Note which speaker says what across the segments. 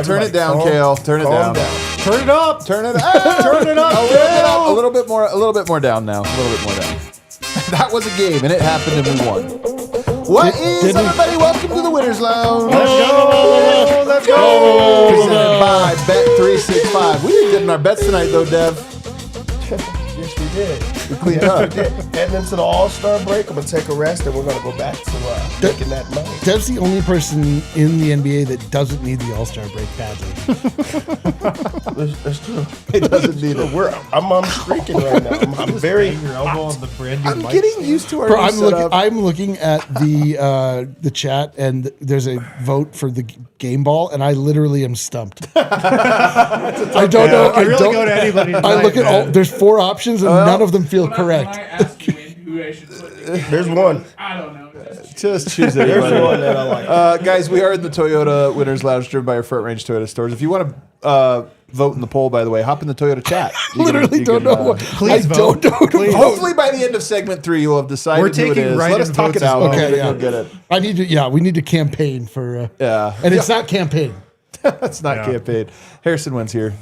Speaker 1: Turn it down, Kale. Turn it down.
Speaker 2: Turn it up.
Speaker 1: Turn it up.
Speaker 2: Turn it up.
Speaker 1: A little bit more down now. A little bit more down. That was a game, and it happened, and we won. What is everybody? Welcome to the Winners Lounge.
Speaker 2: Let's go.
Speaker 1: Presented by Bet365. We did good in our bets tonight, though, Dev.
Speaker 3: Yes, we did.
Speaker 1: We cleaned up.
Speaker 3: Heading into the All-Star break, I'm going to take a rest, and we're going to go back to making that money.
Speaker 4: Dev's the only person in the NBA that doesn't need the All-Star break badly.
Speaker 3: That's true.
Speaker 1: It doesn't need it.
Speaker 3: I'm streaking right now. I'm very
Speaker 2: your elbow on the brand new
Speaker 1: I'm
Speaker 2: mic
Speaker 1: getting
Speaker 2: stand.
Speaker 1: used to our
Speaker 4: Bro,
Speaker 1: new setup.
Speaker 4: I'm looking at the chat, and there's a vote for the game ball, and I literally am stumped. I don't know.
Speaker 2: I really go to anybody.
Speaker 4: I look at all. There's 4 options, and none of them feel correct.
Speaker 5: When I ask you who I should put in the game,
Speaker 3: There's one.
Speaker 5: I don't know.
Speaker 1: Just choose it.
Speaker 3: There's one that I like.
Speaker 1: Guys, we are in the Toyota Winners Lounge driven by your Front Range Toyota stores. If you want to vote in the poll, by the way, hop in the Toyota chat.
Speaker 4: Literally don't know what.
Speaker 2: Please
Speaker 4: I
Speaker 2: vote.
Speaker 4: don't know who to vote.
Speaker 1: Hopefully by the end of segment 3, you'll have decided
Speaker 2: We're
Speaker 1: who it
Speaker 2: taking
Speaker 1: is.
Speaker 2: write-in
Speaker 1: Let us talk
Speaker 2: votes
Speaker 1: it
Speaker 2: as
Speaker 1: out.
Speaker 2: well.
Speaker 4: Okay, yeah.
Speaker 1: You'll get it.
Speaker 4: I need to. Yeah, we need to campaign for.
Speaker 1: Yeah.
Speaker 4: And it's not campaign.
Speaker 1: That's not campaign. Harrison wins here.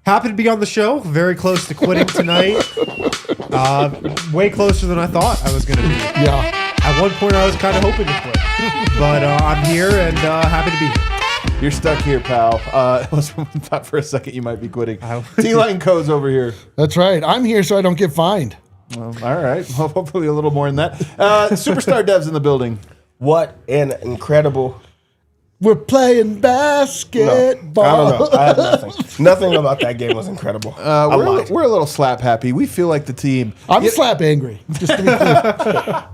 Speaker 2: Happy to be on the show. Very close to quitting tonight. Way closer than I thought I was going to be.
Speaker 4: Yeah.
Speaker 2: At one point, I was kind of hoping to quit. But I'm here and happy to be here.
Speaker 1: You're stuck here, pal. I thought for a second you might be quitting. T-Line Co's over here.
Speaker 4: That's right. I'm here so I don't get fined.
Speaker 1: Well, all right. Well, hopefully a little more than that. Superstar Dev's in the building.
Speaker 3: What an incredible...
Speaker 4: We're playing basketball.
Speaker 3: I don't know. I have nothing. Nothing about that game was incredible.
Speaker 1: We're a little slap happy. We feel like the team.
Speaker 4: I'm slap angry. Just to be clear.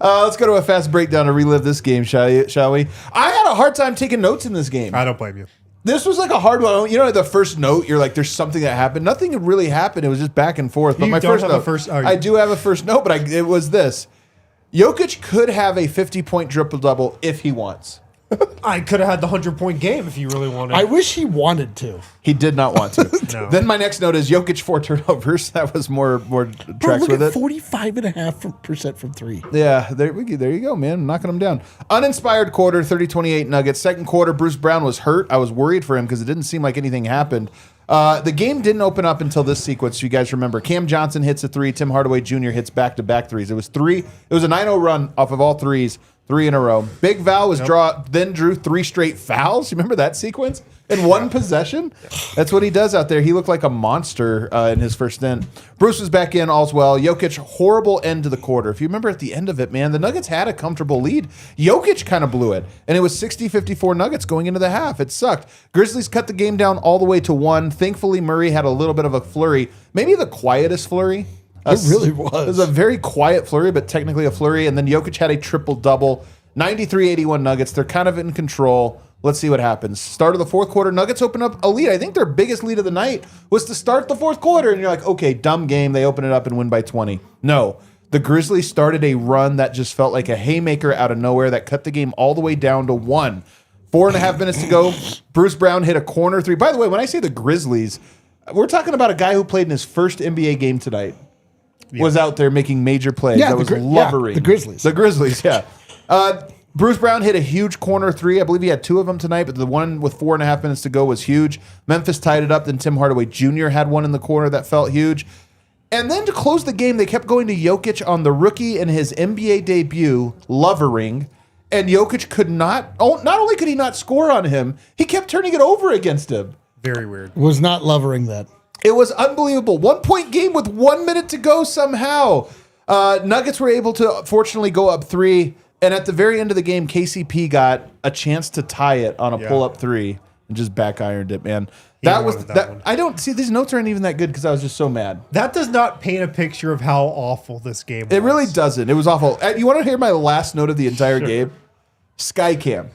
Speaker 1: Let's go to a fast breakdown to relive this game, shall we? I had a hard time taking notes in this game.
Speaker 2: I don't blame you.
Speaker 1: This was like a hard one. You know, the first note, you're like, there's something that happened. Nothing had really happened. It was just back and forth. But
Speaker 2: You
Speaker 1: my
Speaker 2: don't
Speaker 1: first
Speaker 2: have
Speaker 1: note,
Speaker 2: a first-
Speaker 1: I do have a first note, but it was this. Jokic could have a 50-point triple-double if he wants.
Speaker 2: I could have had the 100-point game if you really wanted.
Speaker 4: I wish he wanted to.
Speaker 1: He did not want to.
Speaker 2: No.
Speaker 1: Then my next note is Jokic 4 turnovers. That was more
Speaker 4: Bro,
Speaker 1: tracks
Speaker 4: look
Speaker 1: with
Speaker 4: at
Speaker 1: it.
Speaker 4: 45.5% from 3.
Speaker 1: Yeah, there you go, man. Knocking them down. Uninspired quarter, 30-28 Nuggets. Second quarter, Bruce Brown was hurt. I was worried for him because it didn't seem like anything happened. The game didn't open up until this sequence. You guys remember, Cam Johnson hits a 3. Tim Hardaway Jr. hits back-to-back threes. It was a 9-0 run off of all threes. 3 in a row. Big Val then drew 3 straight fouls. You remember that sequence? In one possession? That's what he does out there. He looked like a monster in his first stint. Bruce was back in, all's well. Jokic, horrible end to the quarter. If you remember at the end of it, man, the Nuggets had a comfortable lead. Jokic kind of blew it. And it was 60-54 Nuggets going into the half. It sucked. Grizzlies cut the game down all the way to 1. Thankfully, Murray had a little bit of a flurry. Maybe the quietest flurry.
Speaker 4: It really was.
Speaker 1: It was a very quiet flurry, but technically a flurry. And then Jokic had a triple-double. 93-81 Nuggets. They're kind of in control. Let's see what happens. Start of the fourth quarter, Nuggets open up a lead. I think their biggest lead of the night was to start the fourth quarter. And you're like, okay, dumb game. They open it up and win by 20. No. The Grizzlies started a run that just felt like a haymaker out of nowhere that cut the game all the way down to 1. 4.5 minutes to go. Bruce Brown hit a corner 3. By the way, when I say the Grizzlies, we're talking about a guy who played in his first NBA game tonight. Was out there making major plays.
Speaker 4: Yeah,
Speaker 1: that was Lovering.
Speaker 4: the Grizzlies.
Speaker 1: The Grizzlies, yeah. Bruce Brown hit a huge corner 3. I believe he had 2 of them tonight, but the one with 4.5 minutes to go was huge. Memphis tied it up. Then Tim Hardaway Jr. had one in the corner that felt huge. And then to close the game, they kept going to Jokic on the rookie in his NBA debut, Lovering. And Jokic could not only could he not score on him, he kept turning it over against him.
Speaker 2: Very weird.
Speaker 4: Was not lovering that.
Speaker 1: It was unbelievable. 1-point game with 1 minute to go somehow. Nuggets were able to, fortunately, go up 3. And at the very end of the game, KCP got a chance to tie it on a pull-up 3 and just back-ironed it, man. That was that.
Speaker 2: One.
Speaker 1: I don't see these notes aren't even that good because I was just so mad.
Speaker 2: That does not paint a picture of how awful this game was.
Speaker 1: It really doesn't. It was awful. You want to hear my last note of the entire game? Skycam.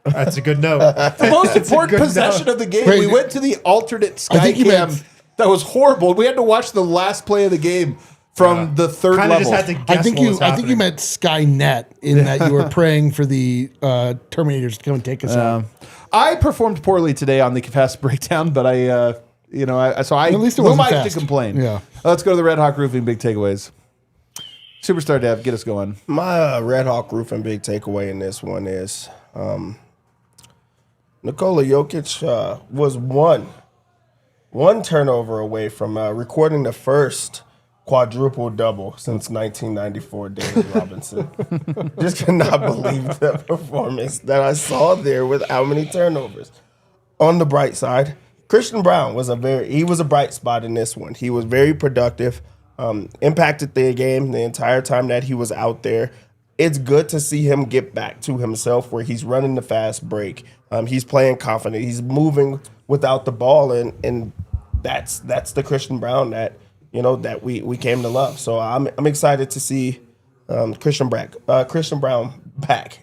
Speaker 2: That's a good note.
Speaker 1: The most important
Speaker 2: good
Speaker 1: possession
Speaker 2: note.
Speaker 1: of the game.
Speaker 4: Wait,
Speaker 1: We went to the alternate
Speaker 4: I
Speaker 1: sky
Speaker 4: think you
Speaker 1: cam.
Speaker 4: meant-
Speaker 1: That was horrible. We had to watch the last play of the game from the third
Speaker 2: Kind of
Speaker 1: level.
Speaker 2: just had to guess
Speaker 4: I think
Speaker 2: what was
Speaker 4: you
Speaker 2: happening.
Speaker 4: meant Skynet in that you were praying for the Terminators to come and take us out.
Speaker 1: I performed poorly today on the fast breakdown, but I
Speaker 4: At least it
Speaker 1: who am
Speaker 4: wasn't
Speaker 1: I to
Speaker 4: fast.
Speaker 1: complain?
Speaker 4: Yeah.
Speaker 1: Let's go to the Red Hawk Roofing big takeaways. Superstar Dev, get us going.
Speaker 3: My Red Hawk Roofing big takeaway in this one is Nikola Jokic was one turnover away from recording the first quadruple double since 1994. David Robinson. Just cannot believe the performance that I saw there with how many turnovers. On the bright side, Christian Brown was a bright spot in this one. He was very productive, impacted the game the entire time that he was out there. It's good to see him get back to himself where he's running the fast break. He's playing confident. He's moving without the ball, and that's the Christian Brown that we came to love. So I'm excited to see Christian Brown back.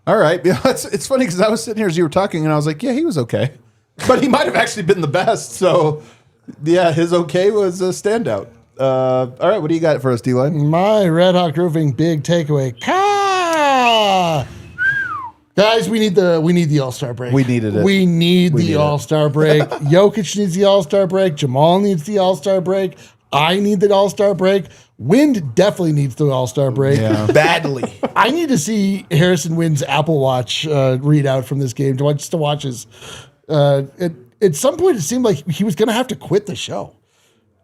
Speaker 1: All right. Yeah, it's funny because I was sitting here as you were talking, and I was like, yeah, he was okay. But he might have actually been the best. So, yeah, his okay was a standout. All right, what do you got for us, D-Line?
Speaker 4: My Red Hawk Roofing big takeaway. Guys, we need the All-Star break.
Speaker 1: We needed it.
Speaker 4: We need
Speaker 1: need
Speaker 4: the
Speaker 1: it.
Speaker 4: All-Star break. Jokic needs the All-Star break. Jamal needs the All-Star break. I need the All-Star break. Wind definitely needs the All-Star break.
Speaker 1: Yeah.
Speaker 3: Badly.
Speaker 4: I need to see Harrison Wynn's Apple Watch readout from this game just to watch his. At some point, it seemed like he was going to have to quit the show,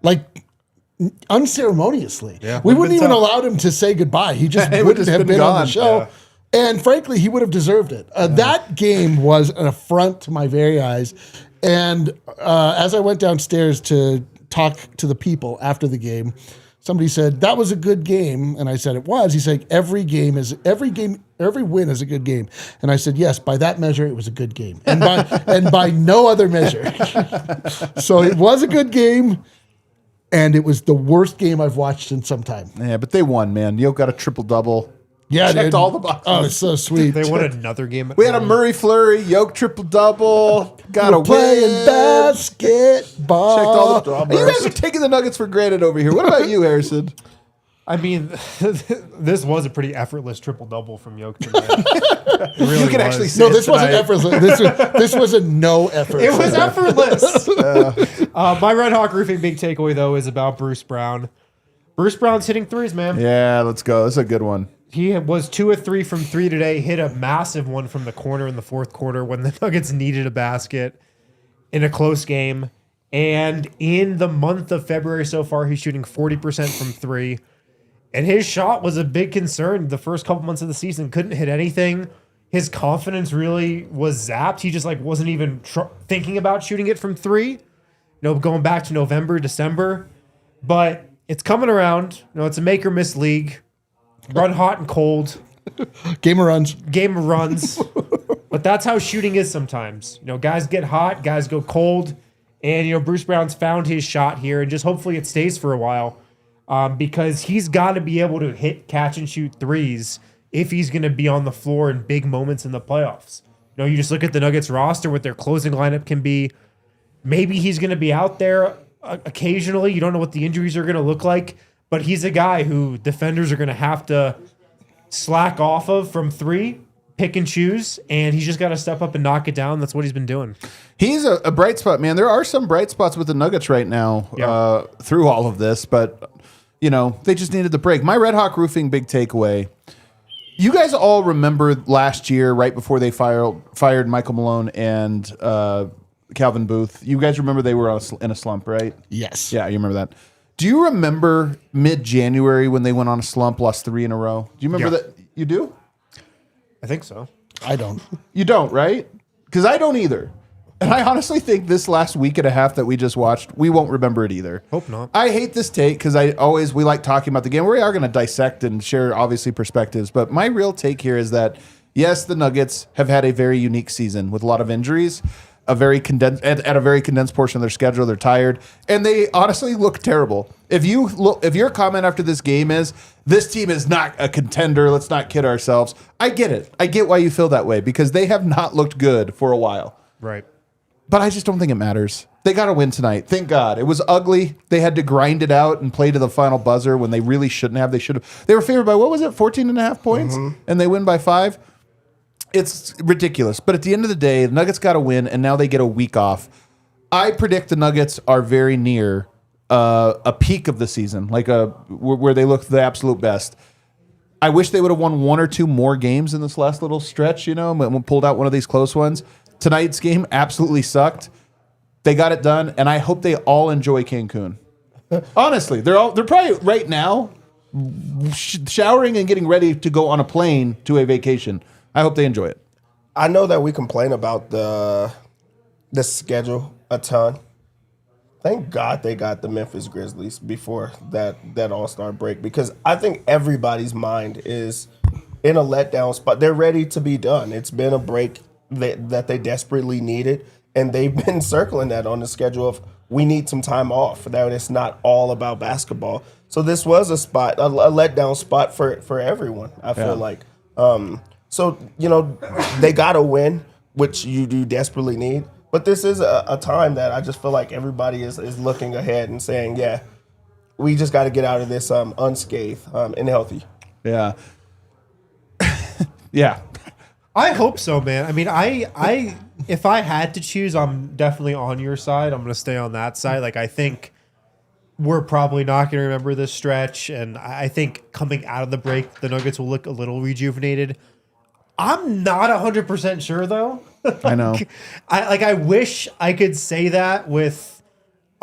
Speaker 4: like unceremoniously.
Speaker 2: Yeah,
Speaker 4: we
Speaker 2: would've
Speaker 4: wouldn't
Speaker 2: been
Speaker 4: even
Speaker 2: tough.
Speaker 4: allow him to say goodbye. He just
Speaker 1: He would
Speaker 4: wouldn't
Speaker 1: have
Speaker 4: have
Speaker 1: been
Speaker 4: been on
Speaker 1: gone.
Speaker 4: the show.
Speaker 2: Yeah.
Speaker 4: And frankly, he would have deserved it. That game was an affront to my very eyes. And as I went downstairs to talk to the people after the game, somebody said, that was a good game. And I said, it was. He said, every win is a good game. And I said, yes, by that measure, it was a good game. And by no other measure. So it was a good game. And it was the worst game I've watched in some time.
Speaker 1: Yeah, but they won, man. Yoke got a triple-double.
Speaker 4: Yeah,
Speaker 1: Checked
Speaker 4: dude.
Speaker 1: all the boxes.
Speaker 4: Oh, it's so sweet.
Speaker 2: They won another game. At
Speaker 1: We had a
Speaker 2: home.
Speaker 1: Murray flurry, Yoke triple-double. Got a
Speaker 4: We're playing
Speaker 1: win.
Speaker 4: basketball.
Speaker 1: Checked all the You guys are taking the Nuggets for granted over here. What about you, Harrison?
Speaker 2: I mean, this was a pretty effortless triple double from Jokic tonight. It really
Speaker 1: You can
Speaker 2: was.
Speaker 1: actually see
Speaker 4: No,
Speaker 1: it
Speaker 4: this wasn't
Speaker 1: tonight.
Speaker 4: effortless. This was a no effort.
Speaker 2: It was effortless. My Red Hawk Roofing big takeaway, though, is about Bruce Brown. Bruce Brown's hitting threes, man.
Speaker 1: Yeah, let's go. This is a good one.
Speaker 2: He was 2 of 3 from 3 today, hit a massive one from the corner in the fourth quarter when the Nuggets needed a basket in a close game. And in the month of February so far, he's shooting 40% from 3. And his shot was a big concern the first couple months of the season. Couldn't hit anything. His confidence really was zapped. He just wasn't even thinking about shooting it from 3. Going back to November, December. But it's coming around. It's a make or miss league. Run hot and cold.
Speaker 4: Game of runs.
Speaker 2: Game of runs. But that's how shooting is sometimes. Guys get hot, guys go cold. And, Bruce Brown's found his shot here. And just hopefully it stays for a while. Because he's got to be able to hit, catch, and shoot threes if he's going to be on the floor in big moments in the playoffs. You just look at the Nuggets roster, what their closing lineup can be. Maybe he's going to be out there occasionally. You don't know what the injuries are going to look like. But he's a guy who defenders are going to have to slack off of from 3, pick and choose, and he's just got to step up and knock it down. That's what he's been doing.
Speaker 1: He's a bright spot, man. There are some bright spots with the Nuggets right now through all of this, but, they just needed the break. My Red Hawk Roofing big takeaway. You guys all remember last year, right before they fired Michael Malone and Calvin Booth. You guys remember they were in a slump, right?
Speaker 4: Yes.
Speaker 1: Yeah, you remember that. Do you remember mid-January when they went on a slump, lost 3 in a row? Do you remember that? You do?
Speaker 2: I think so.
Speaker 4: I don't.
Speaker 1: You don't, right? Because I don't either. And I honestly think this last week and a half that we just watched, we won't remember it either.
Speaker 2: Hope not.
Speaker 1: I hate this take because we like talking about the game. We are going to dissect and share, obviously, perspectives. But my real take here is that, yes, the Nuggets have had a very unique season with a lot of injuries. a very condensed at a very condensed portion of their schedule. They're tired, and they honestly look terrible. If your comment after this game is this team is not a contender, let's not kid ourselves. I get it. I get why you feel that way because they have not looked good for a while.
Speaker 2: Right.
Speaker 1: But I just don't think it matters. They got to win tonight. Thank God. It was ugly. They had to grind it out and play to the final buzzer when they really shouldn't have. They should have. They were favored by, what was it, 14 and a half points? And they win by 5. It's ridiculous. But at the end of the day, the Nuggets got to win, and now they get a week off. I predict the Nuggets are very near a peak of the season, like where they look the absolute best. I wish they would have won 1 or 2 more games in this last little stretch, and pulled out one of these close ones. Tonight's game absolutely sucked. They got it done, and I hope they all enjoy Cancun. Honestly, they're probably right now showering and getting ready to go on a plane to a vacation. I hope they enjoy it.
Speaker 3: I know that we complain about the schedule a ton. Thank God they got the Memphis Grizzlies before that All-Star break because I think everybody's mind is in a letdown spot. They're ready to be done. It's been a break that they desperately needed, and they've been circling that on the schedule of we need some time off, that it's not all about basketball. So this was a letdown spot for everyone, I feel like. So, they got to win, which you do desperately need. But this is a time that I just feel like everybody is looking ahead and saying, yeah, we just got to get out of this unscathed and healthy.
Speaker 1: Yeah. Yeah.
Speaker 2: I hope so, man. I mean, I if I had to choose, I'm definitely on your side. I'm going to stay on that side. Like, I think we're probably not going to remember this stretch, and I think coming out of the break, the Nuggets will look a little rejuvenated. I'm not 100% sure, though.
Speaker 1: I know.
Speaker 2: I wish I could say that with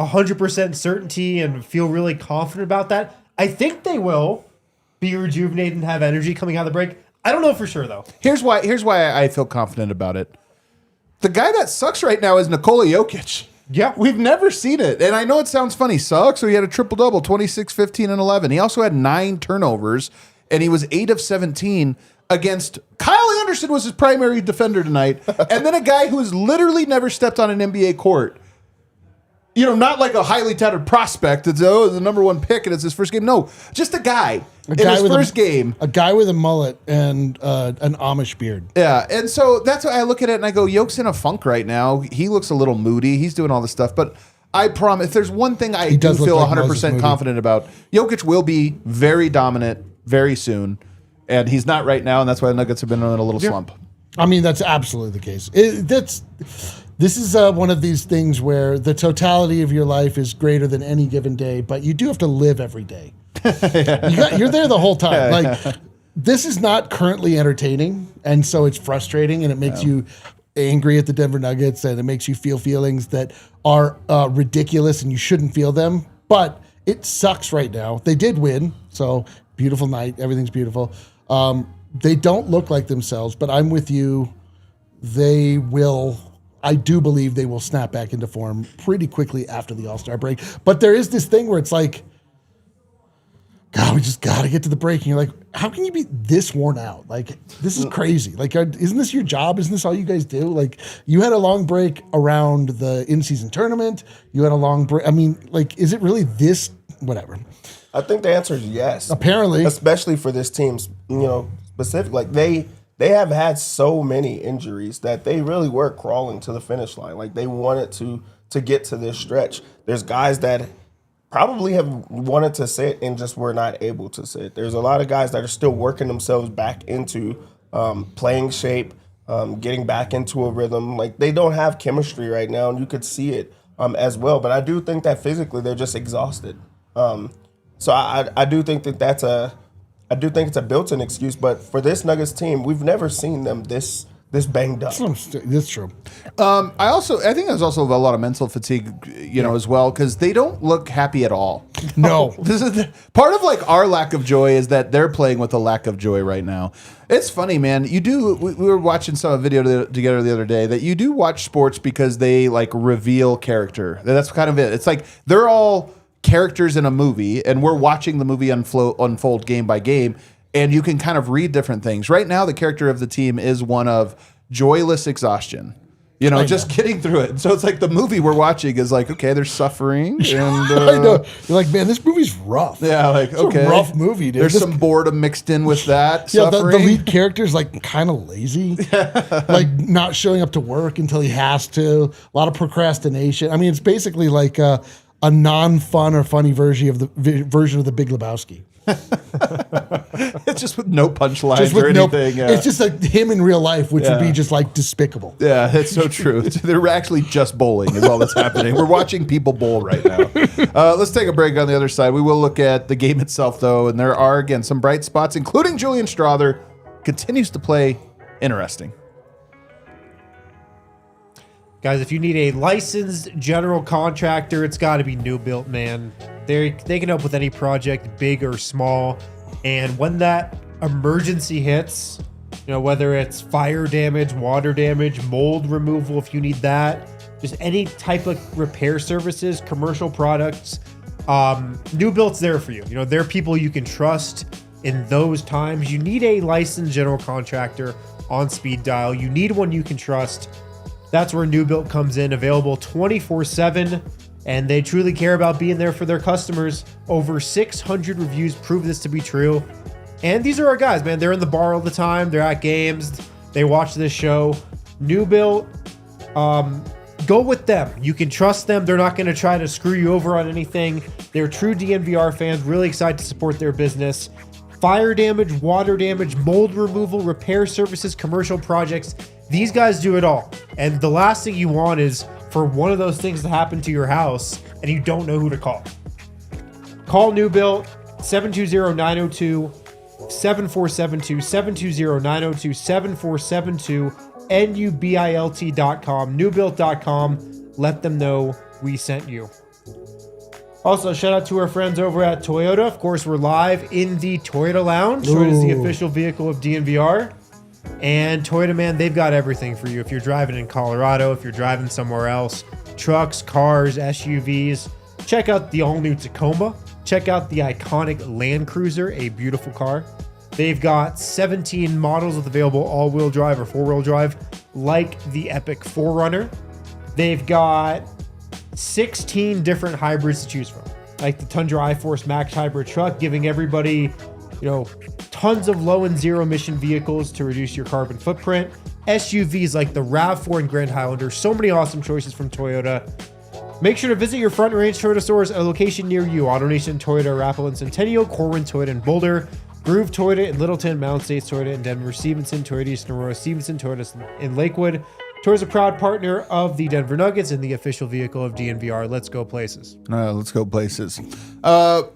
Speaker 2: 100% certainty and feel really confident about that. I think they will be rejuvenated and have energy coming out of the break. I don't know for sure, though.
Speaker 1: Here's why I feel confident about it. The guy that sucks right now is Nikola Jokic.
Speaker 2: Yeah.
Speaker 1: We've never seen it. And I know it sounds funny. Sucks. So he had a triple-double, 26, 15, and 11. He also had 9 turnovers, and he was 8 of 17 against Kyle Anderson was his primary defender tonight. And then a guy who has literally never stepped on an NBA court. Not like a highly touted prospect. It's the number 1 pick and it's his first game. No, just a guy in his first game.
Speaker 4: A guy with a mullet and an Amish beard.
Speaker 1: Yeah, and so that's why I look at it and I go, Yoke's in a funk right now. He looks a little moody. He's doing all this stuff. But I promise, if there's one thing I do feel 100% confident about, Jokic will be very dominant very soon. And he's not right now, and that's why the Nuggets have been in a little slump.
Speaker 4: I mean, that's absolutely the case. This is one of these things where the totality of your life is greater than any given day, but you do have to live every day. You're there the whole time. This is not currently entertaining, and so it's frustrating, and it makes you angry at the Denver Nuggets, and it makes you feel feelings that are ridiculous, and you shouldn't feel them. But it sucks right now. They did win, so beautiful night. Everything's beautiful. They don't look like themselves, but I'm with you. I do believe they will snap back into form pretty quickly after the All-Star break. But there is this thing where it's like, God, we just got to get to the break. And you're like, how can you be this worn out? Like, this is crazy. Like, isn't this your job? Isn't this all you guys do? Like, you had a long break around the in-season tournament. You had a long break. I mean, like, is it really this? Whatever.
Speaker 3: I think the answer is yes.
Speaker 4: Apparently.
Speaker 3: Especially for this team, specific. Like, they have had so many injuries that they really were crawling to the finish line. Like, they wanted to get to this stretch. There's guys that probably have wanted to sit and just were not able to sit. There's a lot of guys that are still working themselves back into playing shape, getting back into a rhythm. Like, they don't have chemistry right now, and you could see it as well. But I do think that physically they're just exhausted. So I do think it's a built-in excuse. But for this Nuggets team, we've never seen them this banged up.
Speaker 4: That's true.
Speaker 1: I think there's also a lot of mental fatigue, as well, because they don't look happy at all.
Speaker 4: No.
Speaker 1: This is part of like our lack of joy is that they're playing with a lack of joy right now. It's funny, man. We were watching some video together the other day that you do watch sports because they like reveal character. That's kind of it. It's like they're all characters in a movie, and we're watching the movie unfold game by game. And you can kind of read different things. Right now, the character of the team is one of joyless exhaustion. just getting through it. So it's like the movie we're watching is like, okay, there's suffering. And
Speaker 4: I know. You're like, man, this movie's rough.
Speaker 1: yeah, like,
Speaker 4: It's
Speaker 1: okay.
Speaker 4: a rough movie, dude.
Speaker 1: There's some boredom mixed in with that
Speaker 4: Yeah, the
Speaker 1: suffering.
Speaker 4: lead character's like kind of lazy, like not showing up to work until he has to. A lot of procrastination. I mean, it's basically like a non-fun or funny version of the Big Lebowski.
Speaker 1: It's just with no punchlines
Speaker 4: Just
Speaker 1: or
Speaker 4: with
Speaker 1: anything. Yeah.
Speaker 4: It's just like him in real life, which would be
Speaker 1: Yeah.
Speaker 4: just like despicable.
Speaker 1: Yeah, that's so true. They're actually just bowling is all that's happening. We're watching people bowl right now. Let's take a break on the other side. We will look at the game itself, though, and there are, again, some bright spots, including Julian Strawther continues to play interesting.
Speaker 2: Guys, if you need a licensed general contractor, it's got to be New Built, man. They can help with any project, big or small. And when that emergency hits, whether it's fire damage, water damage, mold removal, if you need that, just any type of repair services, commercial products, New Built's there for you. They're people you can trust in those times. You need a licensed general contractor on speed dial. You need one you can trust. That's where New Built comes in, available 24/7, and they truly care about being there for their customers. Over 600 reviews prove this to be true. And these are our guys, man. They're in the bar all the time. They're at games. They watch this show. New Built, go with them. You can trust them. They're not going to try to screw you over on anything. They're true DNVR fans, really excited to support their business. Fire damage, water damage, mold removal, repair services, commercial projects. These guys do it all. And the last thing you want is for one of those things to happen to your house and you don't know who to call. Call New Built, 720-902-7472, 720-902-7472, nubilt.com, newbuilt.com. Let them know we sent you. Also, shout out to our friends over at Toyota. Of course, we're live in the Toyota Lounge. Toyota is the official vehicle of DNVR. And Toyota, man, they've got everything for you. If you're driving in Colorado, if you're driving somewhere else, trucks, cars, SUVs, check out the all-new Tacoma. Check out the iconic Land Cruiser, a beautiful car. They've got 17 models with available all-wheel drive or four-wheel drive, like the Epic 4Runner. They've got 16 different hybrids to choose from, like the Tundra iForce Max hybrid truck, giving everybody, tons of low and zero emission vehicles to reduce your carbon footprint. SUVs like the RAV4 and Grand Highlander. So many awesome choices from Toyota. Make sure to visit your Front Range Toyota stores at a location near you. AutoNation Toyota, Arapahoe and Centennial, Corwin Toyota in Boulder, Groove Toyota in Littleton, Mountain States Toyota in Denver, Stevenson Toyota East Aurora, Stevenson Toyota in Lakewood. Toyota's a proud partner of the Denver Nuggets and the official vehicle of DNVR. Let's go places.
Speaker 1: Let's go places.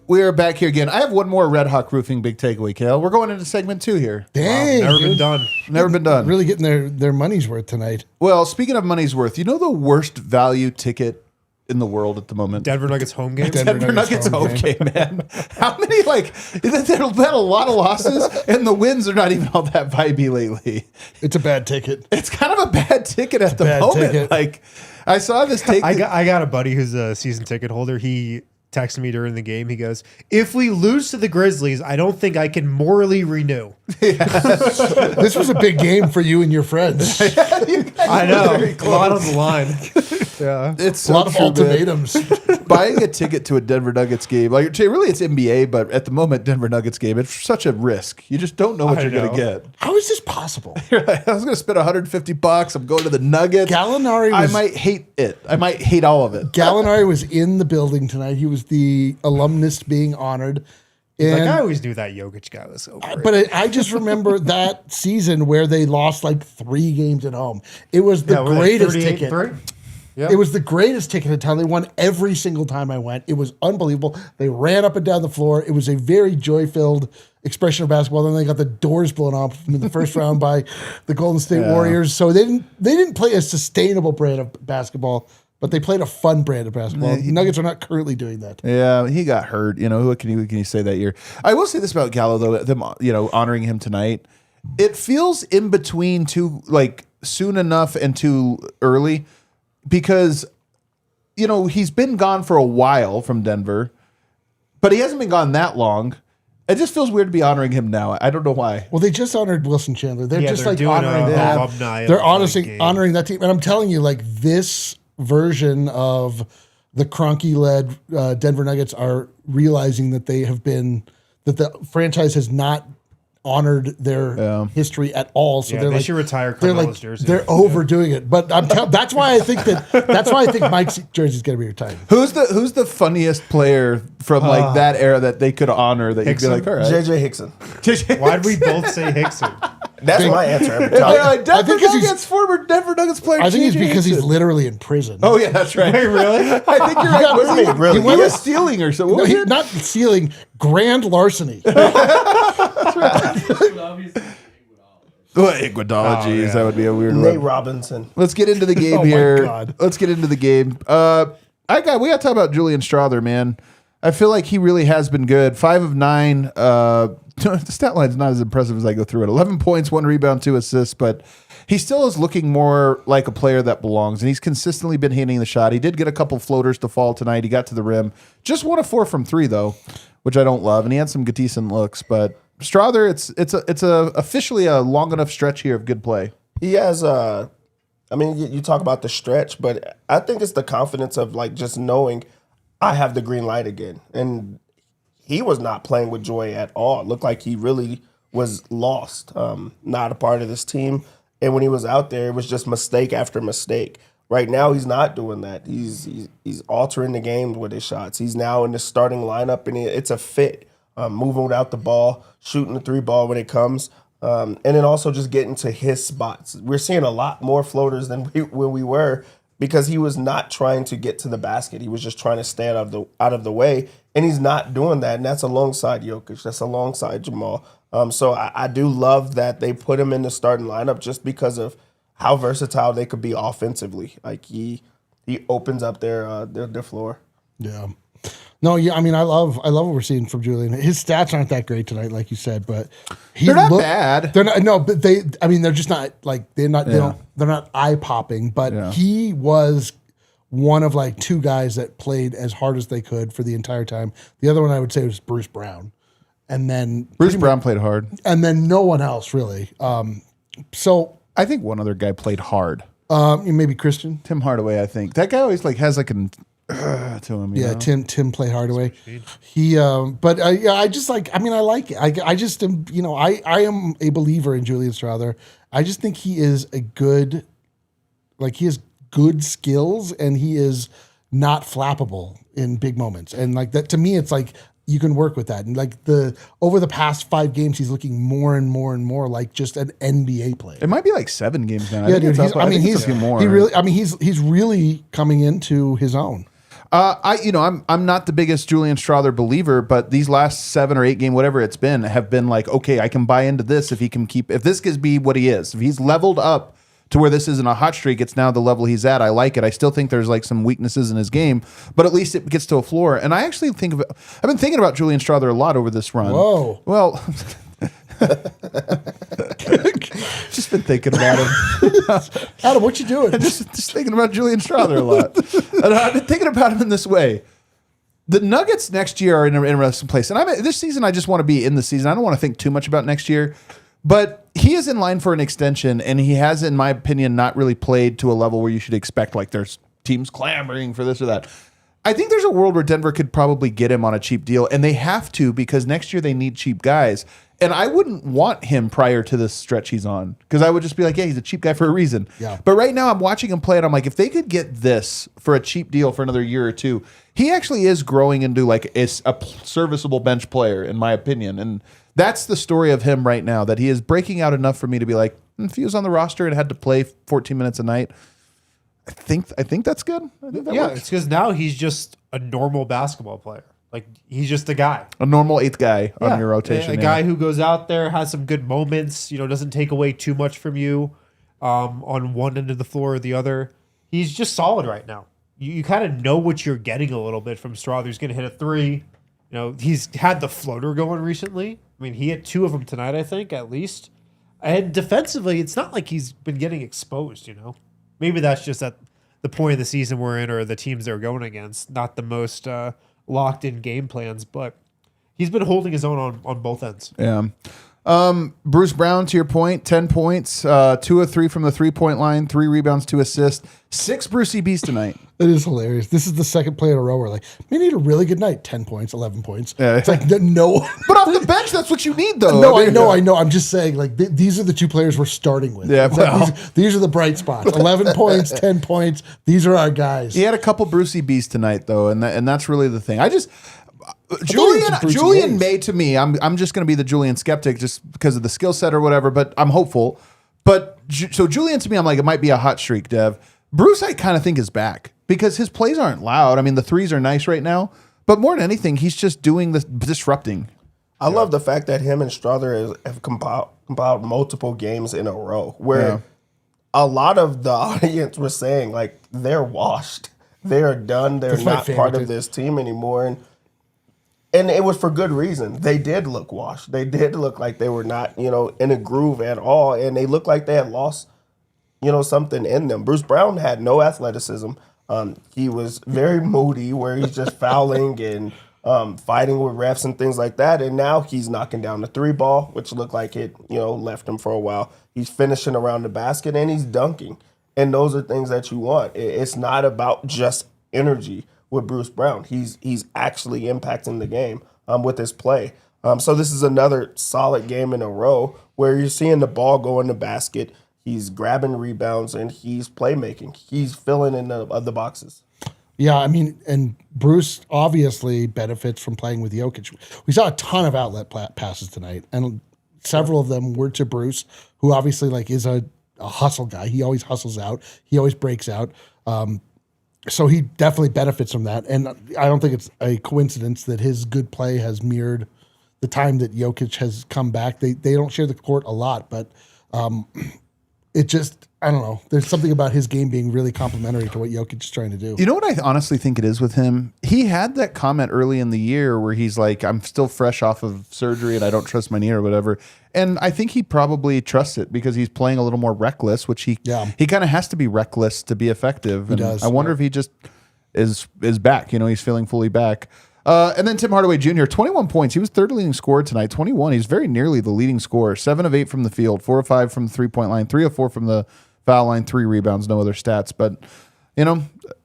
Speaker 1: We are back here again. I have one more Red Hawk Roofing big takeaway, Kale. We're going into segment 2 here.
Speaker 4: Dang,
Speaker 2: Never been
Speaker 4: dude.
Speaker 2: done.
Speaker 1: Never been done.
Speaker 4: Really getting their money's worth tonight.
Speaker 1: Well, speaking of money's worth, the worst value ticket in the world at the moment?
Speaker 2: Denver Nuggets home game.
Speaker 1: Denver Nuggets home game, man. How many, they've had a lot of losses, and the wins are not even all that vibey lately.
Speaker 4: It's a bad ticket.
Speaker 1: It's kind of a bad ticket at the
Speaker 4: bad
Speaker 1: moment.
Speaker 4: ticket.
Speaker 1: I saw this take.
Speaker 2: I got a buddy who's a season ticket holder. He texted me during the game. He goes, "If we lose to the Grizzlies, I don't think I can morally renew."
Speaker 4: This was a big game for you and your friends.
Speaker 2: I know. A lot on the line. Yeah.
Speaker 1: It's
Speaker 4: A lot of
Speaker 1: true, man.
Speaker 4: ultimatums.
Speaker 1: Buying a ticket to a Denver Nuggets game, really it's NBA, but at the moment, Denver Nuggets game, it's such a risk. You just don't know what
Speaker 2: I
Speaker 1: you're going to
Speaker 2: know.
Speaker 1: get.
Speaker 4: How is this possible?
Speaker 1: I was going to spend $150. I'm going to the Nuggets.
Speaker 4: Gallinari
Speaker 1: I
Speaker 4: was-
Speaker 1: might hate it. I might hate all of it.
Speaker 4: Gallinari was in the building tonight. He was the alumnus being honored. And
Speaker 2: I always knew that Jokic guy was so great.
Speaker 4: but I just remember that season where they lost 3 games at home. It was the greatest ticket.
Speaker 2: Yep.
Speaker 4: It was the greatest ticket in town. They won every single time I went. It was unbelievable. They ran up and down the floor. It was a very joy-filled expression of basketball. Then they got the doors blown off in the first round by the Golden State Warriors. So they didn't play a sustainable brand of basketball, but they played a fun brand of basketball. The Nuggets are not currently doing that.
Speaker 1: Yeah, he got hurt. What can you say that year? I will say this about Gallo though. Them honoring him tonight. It feels in between too soon enough and too early because he's been gone for a while from Denver, but he hasn't been gone that long. It just feels weird to be honoring him now. I don't know why.
Speaker 4: Well, they just honored Wilson Chandler. They're just
Speaker 2: they're
Speaker 4: like
Speaker 2: doing
Speaker 4: honoring
Speaker 2: a
Speaker 4: that.
Speaker 2: alumni
Speaker 4: They're
Speaker 2: of
Speaker 4: honestly
Speaker 2: the game.
Speaker 4: honoring that team. And I'm telling you, like this version of the Kroenke-led Denver Nuggets are realizing that that the franchise has not honored their history at all. So they're
Speaker 2: they
Speaker 4: like,
Speaker 2: should retire
Speaker 4: they're
Speaker 2: Carmelo's
Speaker 4: like,
Speaker 2: jersey.
Speaker 4: they're overdoing it. But that's why I think Mike's jersey is going to be retired.
Speaker 1: Who's the funniest player from like that era that they could honor that
Speaker 2: Hickson?
Speaker 1: you'd be like, all right.
Speaker 3: JJ Hickson.
Speaker 2: Why'd we both say Hickson?
Speaker 3: That's my answer every
Speaker 1: Yeah,
Speaker 3: time.
Speaker 1: like, Denver
Speaker 4: think 'cause he's-
Speaker 1: Nuggets, former Denver Nuggets player.
Speaker 4: I think it's
Speaker 1: J.J.
Speaker 4: because he's
Speaker 1: Hickson.
Speaker 4: literally in prison.
Speaker 1: Oh yeah, that's right.
Speaker 2: Wait, really?
Speaker 1: I think you're right. Was he
Speaker 3: really?
Speaker 1: He was stealing or something.
Speaker 4: No,
Speaker 1: What was it?
Speaker 4: not stealing, grand larceny.
Speaker 1: Oh, Iguodala, that would be a weird
Speaker 3: Nate
Speaker 1: one.
Speaker 3: Robinson.
Speaker 1: Let's get into the game
Speaker 4: Oh, my
Speaker 1: here.
Speaker 4: God.
Speaker 1: Let's get into the game. We got to talk about Julian Strawther, man. I feel like he really has been good. 5 of 9. The stat line's not as impressive as I go through it. 11 points, 1 rebound, 2 assists, but he still is looking more like a player that belongs, and he's consistently been hitting the shot. He did get a couple floaters to fall tonight. He got to the rim. Just 1 of 4 from 3, though, which I don't love, and he had some good decent looks, but Strawther, it's officially a long enough stretch here of good play.
Speaker 3: He has I mean, you talk about the stretch, but I think it's the confidence of like just knowing I have the green light again. And he was not playing with joy at all. It looked like he really was lost, not a part of this team. And when he was out there, it was just mistake after mistake. Right now, he's not doing that. He's altering the game with his shots. He's now in the starting lineup, and it's a fit. Moving without the ball, shooting the 3 ball when it comes, and then also just getting to his spots. We're seeing a lot more floaters than when we were because he was not trying to get to the basket. He was just trying to stay out of the way, and he's not doing that. And that's alongside Jokic. That's alongside Jamal. So I do love that they put him in the starting lineup just because of how versatile they could be offensively. Like he opens up their floor.
Speaker 4: Yeah. No, yeah, I mean, I love what we're seeing from Julian. His stats aren't that great tonight, like you said, but
Speaker 1: They're not bad.
Speaker 4: They're not. No, but they're just not like they're not. They're not eye popping. But he was one of like 2 guys that played as hard as they could for the entire time. The other one I would say was Bruce Brown, and then
Speaker 1: Bruce Brown played hard.
Speaker 4: and then no one else really. So
Speaker 1: I think one other guy played hard.
Speaker 4: maybe Christian.
Speaker 1: Tim Hardaway, I think. That guy always like has like an to him. You know?
Speaker 4: Tim play Hardaway. He, but I just like. I mean, I like it. I just am. I am a believer in Julian Strawther. I just think he is a good, like he has good skills, and he is not flappable in big moments. And like that to me, it's like you can work with that. And like over the past 5 games, he's looking more and more and more like just an NBA player.
Speaker 1: It might be like 7 games now.
Speaker 4: Yeah, dude.
Speaker 1: He's a few more.
Speaker 4: He's really coming into his own.
Speaker 1: I'm not the biggest Julian Strawther believer, but these last 7 or 8 game, whatever it's been, have been like, okay, I can buy into this if this can be what he is. If he's leveled up to where this isn't a hot streak, it's now the level he's at. I like it. I still think there's like some weaknesses in his game, but at least it gets to a floor. And I actually I've been thinking about Julian Strawther a lot over this run.
Speaker 4: Whoa.
Speaker 1: Well, just been thinking about him.
Speaker 4: Adam, what you doing?
Speaker 1: just thinking about Julian Strawther a lot. And I've been thinking about him in this way. The Nuggets next year are in an interesting place. And this season, I just want to be in the season. I don't want to think too much about next year. But he is in line for an extension, and he has, in my opinion, not really played to a level where you should expect, like, there's teams clamoring for this or that. I think there's a world where Denver could probably get him on a cheap deal, and they have to because next year they need cheap guys. And I wouldn't want him prior to this stretch he's on because I would just be like, yeah, he's a cheap guy for a reason.
Speaker 4: Yeah.
Speaker 1: But right now I'm watching him play, and I'm like, if they could get this for a cheap deal for another year or 2, he actually is growing into like a serviceable bench player, in my opinion. And that's the story of him right now, that he is breaking out enough for me to be like, if he was on the roster and had to play 14 minutes a night, I think that's good. I think that works.
Speaker 2: It's because now he's just a normal basketball player. Like he's just a guy,
Speaker 1: A normal 8th guy on your rotation.
Speaker 2: a guy who goes out there, has some good moments. Doesn't take away too much from you on one end of the floor or the other. He's just solid right now. You kind of know what you're getting a little bit from Strawther. He's going to hit a 3. He's had the floater going recently. I mean, he hit 2 of them tonight, I think, at least. And defensively, it's not like he's been getting exposed. Maybe that's just at the point of the season we're in, or the teams they're going against, not the most locked in game plans. But he's been holding his own on both ends.
Speaker 1: Yeah. Bruce Brown, to your point, 10 points, 2 of 3 from the 3-point line, 3 rebounds, 2 assists, 6 Brucey B's tonight.
Speaker 4: It is hilarious. This is the second play in a row where we need a really good night. 10 points, 11 points.
Speaker 1: Yeah.
Speaker 4: It's like, no.
Speaker 1: But off the bench, that's what you need, though.
Speaker 4: No, I know. I'm just saying, these are the 2 players we're starting with.
Speaker 1: Yeah,
Speaker 4: It's like,
Speaker 1: well.
Speaker 4: these are the bright spots. 11 points, 10 points. These are our guys.
Speaker 1: He had a couple Brucey B's tonight, though, and that's really the thing.
Speaker 4: Brucey
Speaker 1: Julian
Speaker 4: A's.
Speaker 1: May, to me, I'm just going to be the Julian skeptic just because of the skill set or whatever, but I'm hopeful. But so Julian, to me, I'm like, it might be a hot streak, Dev. Bruce, I kind of think is back because his plays aren't loud. I mean, the threes are nice right now, but more than anything, he's just doing the disrupting.
Speaker 3: I love the fact that him and Strawther have compiled multiple games in a row where a lot of the audience was saying, like, they're washed. They are done. They're
Speaker 4: That's my
Speaker 3: not
Speaker 4: favorite.
Speaker 3: part of this team anymore. And it was for good reason. They did look washed. They did look like they were not, in a groove at all. And they looked like they had lost, something in them. Bruce Brown had no athleticism. He was very moody where he's just fouling and fighting with refs and things like that. And now he's knocking down the 3 ball, which looked like it, left him for a while. He's finishing around the basket and he's dunking. And those are things that you want. It's not about just energy with Bruce Brown. He's actually impacting the game with his play. So this is another solid game in a row where you're seeing the ball go in the basket. He's grabbing rebounds and he's playmaking. He's filling in the boxes.
Speaker 4: Yeah, I mean, and Bruce obviously benefits from playing with Jokic. We saw a ton of outlet passes tonight, and several of them were to Bruce, who obviously is a hustle guy. He always hustles out. He always breaks out. So he definitely benefits from that. And I don't think it's a coincidence that his good play has mirrored the time that Jokic has come back. They don't share the court a lot, but it just, I don't know. There's something about his game being really complementary to what Jokic is trying to do.
Speaker 1: You know what I honestly think it is with him? He had that comment early in the year where he's like, I'm still fresh off of surgery and I don't trust my knee or whatever. And I think he probably trusts it because he's playing a little more reckless, which he kind of has to be reckless to be effective. And
Speaker 4: does.
Speaker 1: I wonder if he just is back. He's feeling fully back. And then Tim Hardaway Jr., 21 points. He was third leading scorer tonight, 21. He's very nearly the leading scorer. 7 of 8 from the field, 4 of 5 from the 3-point line, 3 of 4 from the foul line, 3 rebounds, no other stats. But,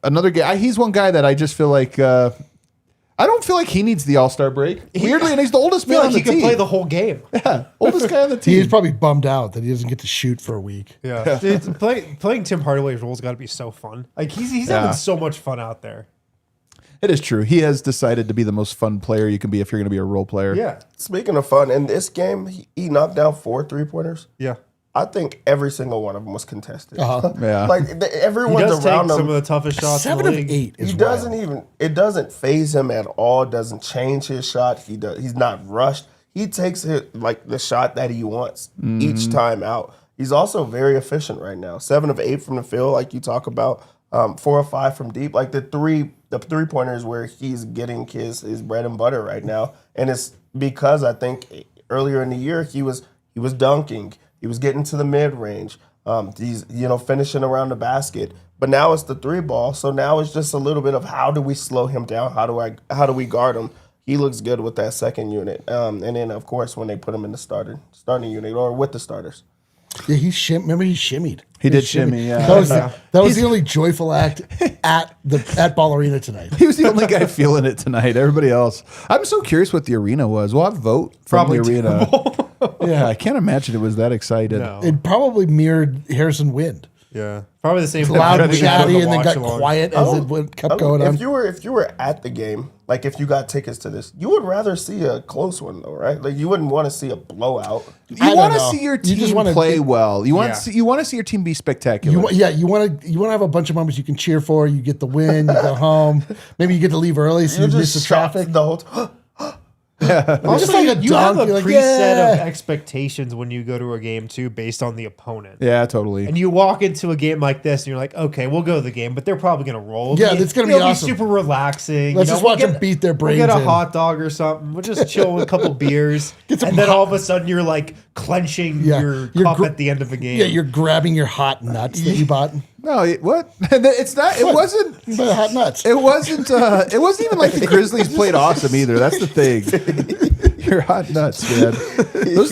Speaker 1: another guy. He's one guy that I just feel like I don't feel like he needs the All-Star break. Weirdly, and he's the oldest
Speaker 2: I feel
Speaker 1: man
Speaker 2: like
Speaker 1: on
Speaker 2: he
Speaker 1: the
Speaker 2: could
Speaker 1: team.
Speaker 2: play the whole game.
Speaker 1: Yeah, oldest guy on the team.
Speaker 4: He's probably bummed out that he doesn't get to shoot for a week.
Speaker 2: Yeah, dude, playing Tim Hardaway's role's got to be so fun. Like he's having so much fun out there.
Speaker 1: It is true. He has decided to be the most fun player you can be if you're going to be a role player.
Speaker 2: Yeah,
Speaker 3: Speaking of fun, in this game, he knocked down 4 3-pointers.
Speaker 2: yeah.
Speaker 3: I think every single one of them was contested.
Speaker 1: Yeah.
Speaker 3: Like
Speaker 2: He
Speaker 3: everyone's
Speaker 2: does take
Speaker 3: around
Speaker 2: some
Speaker 3: him.
Speaker 2: of the toughest shots.
Speaker 4: 7
Speaker 2: in
Speaker 4: of
Speaker 2: the league.
Speaker 4: 8 is
Speaker 3: He
Speaker 4: wild.
Speaker 3: doesn't even. It doesn't phase him at all. Doesn't change his shot. He's not rushed. He takes it like the shot that he wants each time out. He's also very efficient right now. 7 of 8 from the field, like you talk about. 4 of 5 from deep. Like the 3-pointers where he's getting his bread and butter right now, and it's because I think earlier in the year he was dunking. He was getting to the mid range. He's finishing around the basket. But now it's the 3 ball. So now it's just a little bit of how do we slow him down? How do we guard him? He looks good with that second unit. And then of course when they put him in the starting unit or with the starters.
Speaker 4: Yeah, remember he shimmied.
Speaker 1: He did shimmy, yeah.
Speaker 4: That was the only joyful act at Ball Arena tonight.
Speaker 1: He was the only guy feeling it tonight. Everybody else. I'm so curious what the arena was. We'll have Vogt from
Speaker 2: Probably
Speaker 1: the arena. Yeah, I can't imagine it was that excited.
Speaker 2: No.
Speaker 4: It probably mirrored Harrison Wind.
Speaker 2: Yeah, probably the same.
Speaker 4: Loud and
Speaker 2: thing we had
Speaker 4: chatty,
Speaker 2: with
Speaker 4: and then
Speaker 2: the
Speaker 4: got
Speaker 2: watch-along.
Speaker 4: quiet as it kept going on.
Speaker 3: If you were at the game, like if you got tickets to this, you would rather see a close one though, right? Like you wouldn't want to see a blowout.
Speaker 1: You want to
Speaker 4: know.
Speaker 1: see your
Speaker 4: You just
Speaker 1: team
Speaker 4: wanna-
Speaker 1: play well. You want
Speaker 2: Yeah.
Speaker 1: you want to see your team be spectacular.
Speaker 4: You want to have a bunch of moments you can cheer for. You get the win. You go home. Maybe you get to leave early so you miss the traffic.
Speaker 3: The whole time.
Speaker 2: Also,
Speaker 4: Just like a
Speaker 2: you have
Speaker 4: dunk,
Speaker 2: a
Speaker 4: you're like,
Speaker 2: preset
Speaker 4: yeah.
Speaker 2: of expectations when you go to a game too, based on the opponent.
Speaker 1: Yeah, totally.
Speaker 2: And you walk into a game like this, and you're like, okay, we'll go to the game, but they're probably going to roll.
Speaker 4: Yeah, it's gonna be
Speaker 2: it'll
Speaker 4: awesome.
Speaker 2: super relaxing.
Speaker 4: Let's just watch
Speaker 2: we'll
Speaker 4: them beat their brains
Speaker 2: We'll get a
Speaker 4: in.
Speaker 2: hot dog or something. We'll just chill with a couple beers,
Speaker 4: Get some
Speaker 2: and then
Speaker 4: hot-
Speaker 2: all of a sudden you're like clenching
Speaker 4: Yeah,
Speaker 2: your
Speaker 4: you're
Speaker 2: cup
Speaker 4: gr-
Speaker 2: at the end of the game.
Speaker 4: Yeah, you're grabbing your hot nuts that you bought.
Speaker 1: No, what? It's not. It wasn't.
Speaker 4: But hot nuts.
Speaker 1: It wasn't. It wasn't even like the Grizzlies played awesome either. That's the thing. You're hot nuts, man. Those,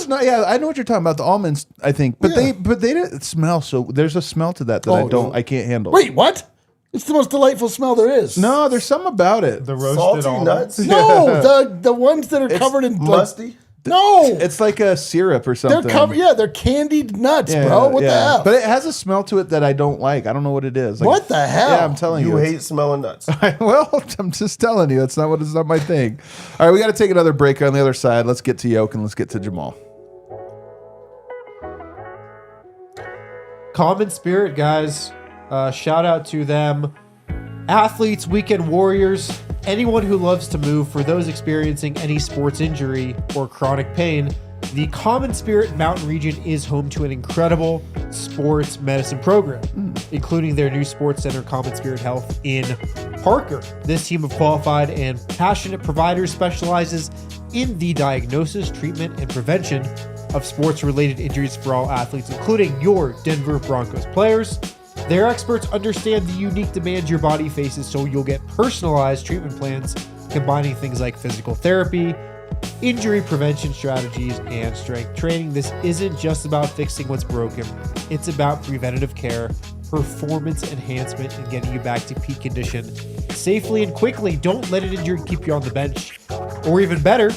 Speaker 1: yeah, I know what you're talking about. The almonds, I think, but they didn't smell. So there's a smell to that I can't handle.
Speaker 4: Wait, what? It's the most delightful smell there is.
Speaker 1: No, there's something about it.
Speaker 2: The roasted
Speaker 3: Salty
Speaker 2: almonds.
Speaker 3: nuts.
Speaker 4: No, the ones that are covered in
Speaker 3: musty.
Speaker 4: No,
Speaker 1: It's like a syrup or something.
Speaker 4: they're covered. Yeah, they're candied nuts, bro. What the hell?
Speaker 1: But it has a smell to it that I don't like. I don't know what it is. Like,
Speaker 4: What the hell?
Speaker 1: Yeah, I'm telling you.
Speaker 3: You hate smelling nuts.
Speaker 1: Well, I'm just telling you. It's not my thing. All right, we got to take another break on the other side. Let's get to Yoke and let's get to Jamal.
Speaker 2: Common Spirit, guys. Shout out to them. Athletes, weekend warriors, anyone who loves to move. For those experiencing any sports injury or chronic pain, the Common Spirit Mountain region is home to an incredible sports medicine program, including their new sports center, Common Spirit Health, in Parker. This team of qualified and passionate providers specializes in the diagnosis, treatment, and prevention of sports-related injuries for all athletes, including your Denver Broncos players. Their experts understand the unique demands your body faces, so you'll get personalized treatment plans combining things like physical therapy, injury prevention strategies, and strength training. This isn't just about fixing what's broken. It's about preventative care, performance enhancement, and getting you back to peak condition safely and quickly. Don't let an injury keep you on the bench. Or even better,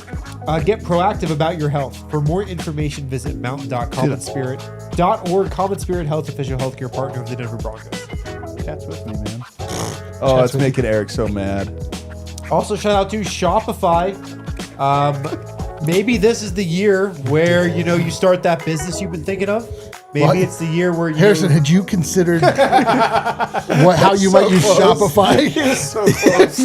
Speaker 2: get proactive about your health. For more information, visit mountain.commonspirit.org. Common Spirit Health, official healthcare partner of the Denver Broncos.
Speaker 1: Cat's with me, man. Oh, it's making Eric so mad.
Speaker 2: Also, shout out to Shopify. Maybe this is the year where you start that business you've been thinking of. Maybe it's the year where
Speaker 4: Harrison, had you considered how you might use Shopify?
Speaker 1: So close.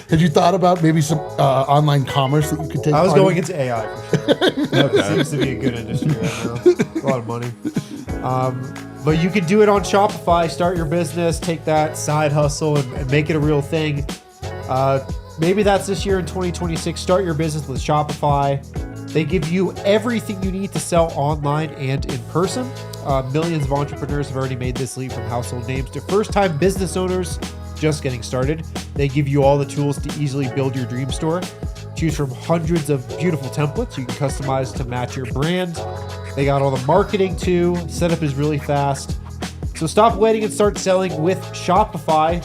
Speaker 4: Had you thought about maybe some online commerce that you could take?
Speaker 2: I was going into AI for sure. It seems to be a good industry right now. A lot of money. But you can do it on Shopify. Start your business, take that side hustle and make it a real thing. Maybe that's this year in 2026. Start your business with Shopify. They give you everything you need to sell online and in person. Millions of entrepreneurs have already made this leap from household names to first-time business owners just getting started. They give you all the tools to easily build your dream store. Choose from hundreds of beautiful templates you can customize to match your brand. They got all the marketing too. Setup is really fast. So stop waiting and start selling with Shopify.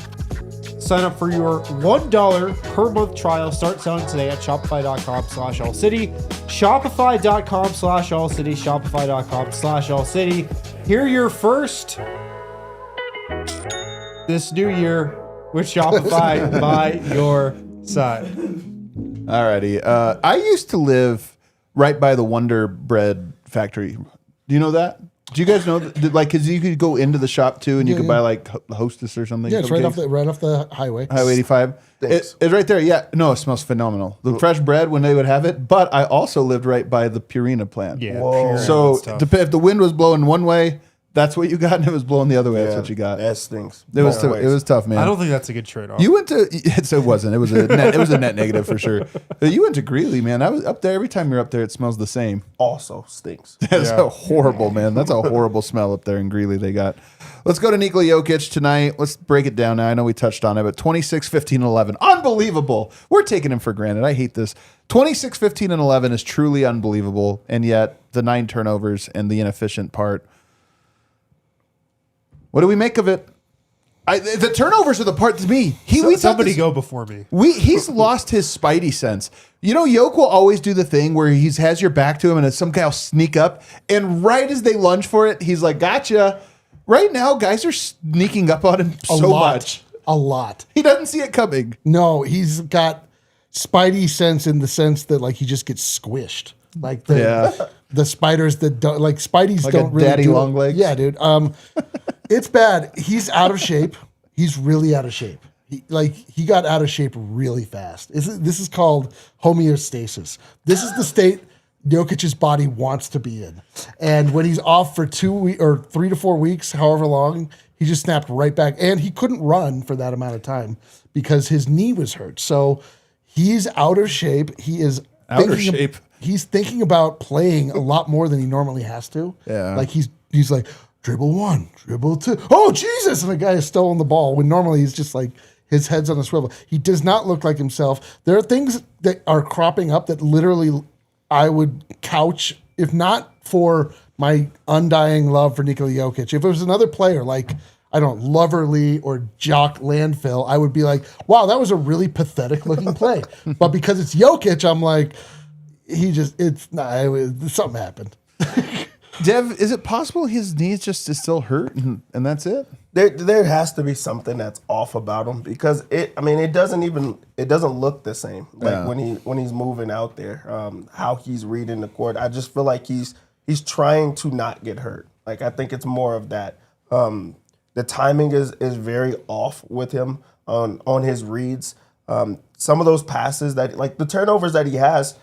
Speaker 2: Sign up for your $1 per month trial. Start selling today at shopify.com/allcity. Shopify.com/allcity. Shopify.com/allcity. Hear your first this new year with Shopify by your side.
Speaker 1: Alrighty. I used to live right by the Wonder Bread factory. Do you know that? Do you guys know that, like, because you could go into the shop too, and you could buy like Hostess or something?
Speaker 4: Yeah, it's right off the highway.
Speaker 1: Highway 85. It's right there. Yeah. No, it smells phenomenal. The fresh bread when they would have it. But I also lived right by the Purina plant.
Speaker 2: Yeah.
Speaker 3: Whoa.
Speaker 1: So if the wind was blowing one way, that's what you got, and if it was blowing the other way, that's what you got.
Speaker 3: That stinks.
Speaker 1: It was tough, man.
Speaker 2: I don't think that's a good trade-off.
Speaker 1: You went to it wasn't. It was a net negative for sure. But you went to Greeley, man. I was up there. Every time you're up there, it smells the same.
Speaker 3: Also stinks.
Speaker 1: That's a horrible, man. That's a horrible smell up there in Greeley they got. Let's go to Nikola Jokic tonight. Let's break it down now. I know we touched on it, but 26, 15, and 11. Unbelievable. We're taking him for granted. I hate this. 26, 15, and 11 is truly unbelievable, and yet the 9 turnovers and the inefficient part. What do we make of it? The turnovers are the part to me.
Speaker 2: Somebody go before me.
Speaker 1: He's lost his spidey sense. Yoke will always do the thing where he has your back to him and some guy will sneak up, and right as they lunge for it, he's like, gotcha. Right now, guys are sneaking up on him much.
Speaker 4: A lot.
Speaker 1: He doesn't see it coming.
Speaker 4: No, he's got spidey sense in the sense that like he just gets squished. Like the spiders that don't like Spideys
Speaker 1: like
Speaker 4: don't
Speaker 1: a
Speaker 4: really
Speaker 1: daddy
Speaker 4: do
Speaker 1: long
Speaker 4: it.
Speaker 1: legs.
Speaker 4: Yeah, dude. It's bad. He's out of shape. He's really out of shape. He got out of shape really fast. This is called homeostasis. This is the state Jokic's body wants to be in. And when he's off for 2 weeks or 3 to 4 weeks, however long, he just snapped right back. And he couldn't run for that amount of time because his knee was hurt. So he's out of shape. He is
Speaker 1: out of shape.
Speaker 4: He's thinking about playing a lot more than he normally has to.
Speaker 1: Yeah.
Speaker 4: Like he's like, dribble one, dribble two. Oh, Jesus. And the guy is stolen the ball when normally he's just like his head's on a swivel. He does not look like himself. There are things that are cropping up that literally I would couch, if not for my undying love for Nikola Jokic. If it was another player like, I don't know, Loverly or Jock Landfill, I would be like, wow, that was a really pathetic looking play. But because it's Jokic, I'm like, something happened.
Speaker 1: Dev, is it possible his knees just is still hurt and that's it?
Speaker 3: There has to be something that's off about him because it doesn't look the same when he's moving out there. How he's reading the court, I just feel like he's trying to not get hurt. Like I think it's more of that. The timing is very off with him on his reads. Some of those passes that like the turnovers that he has,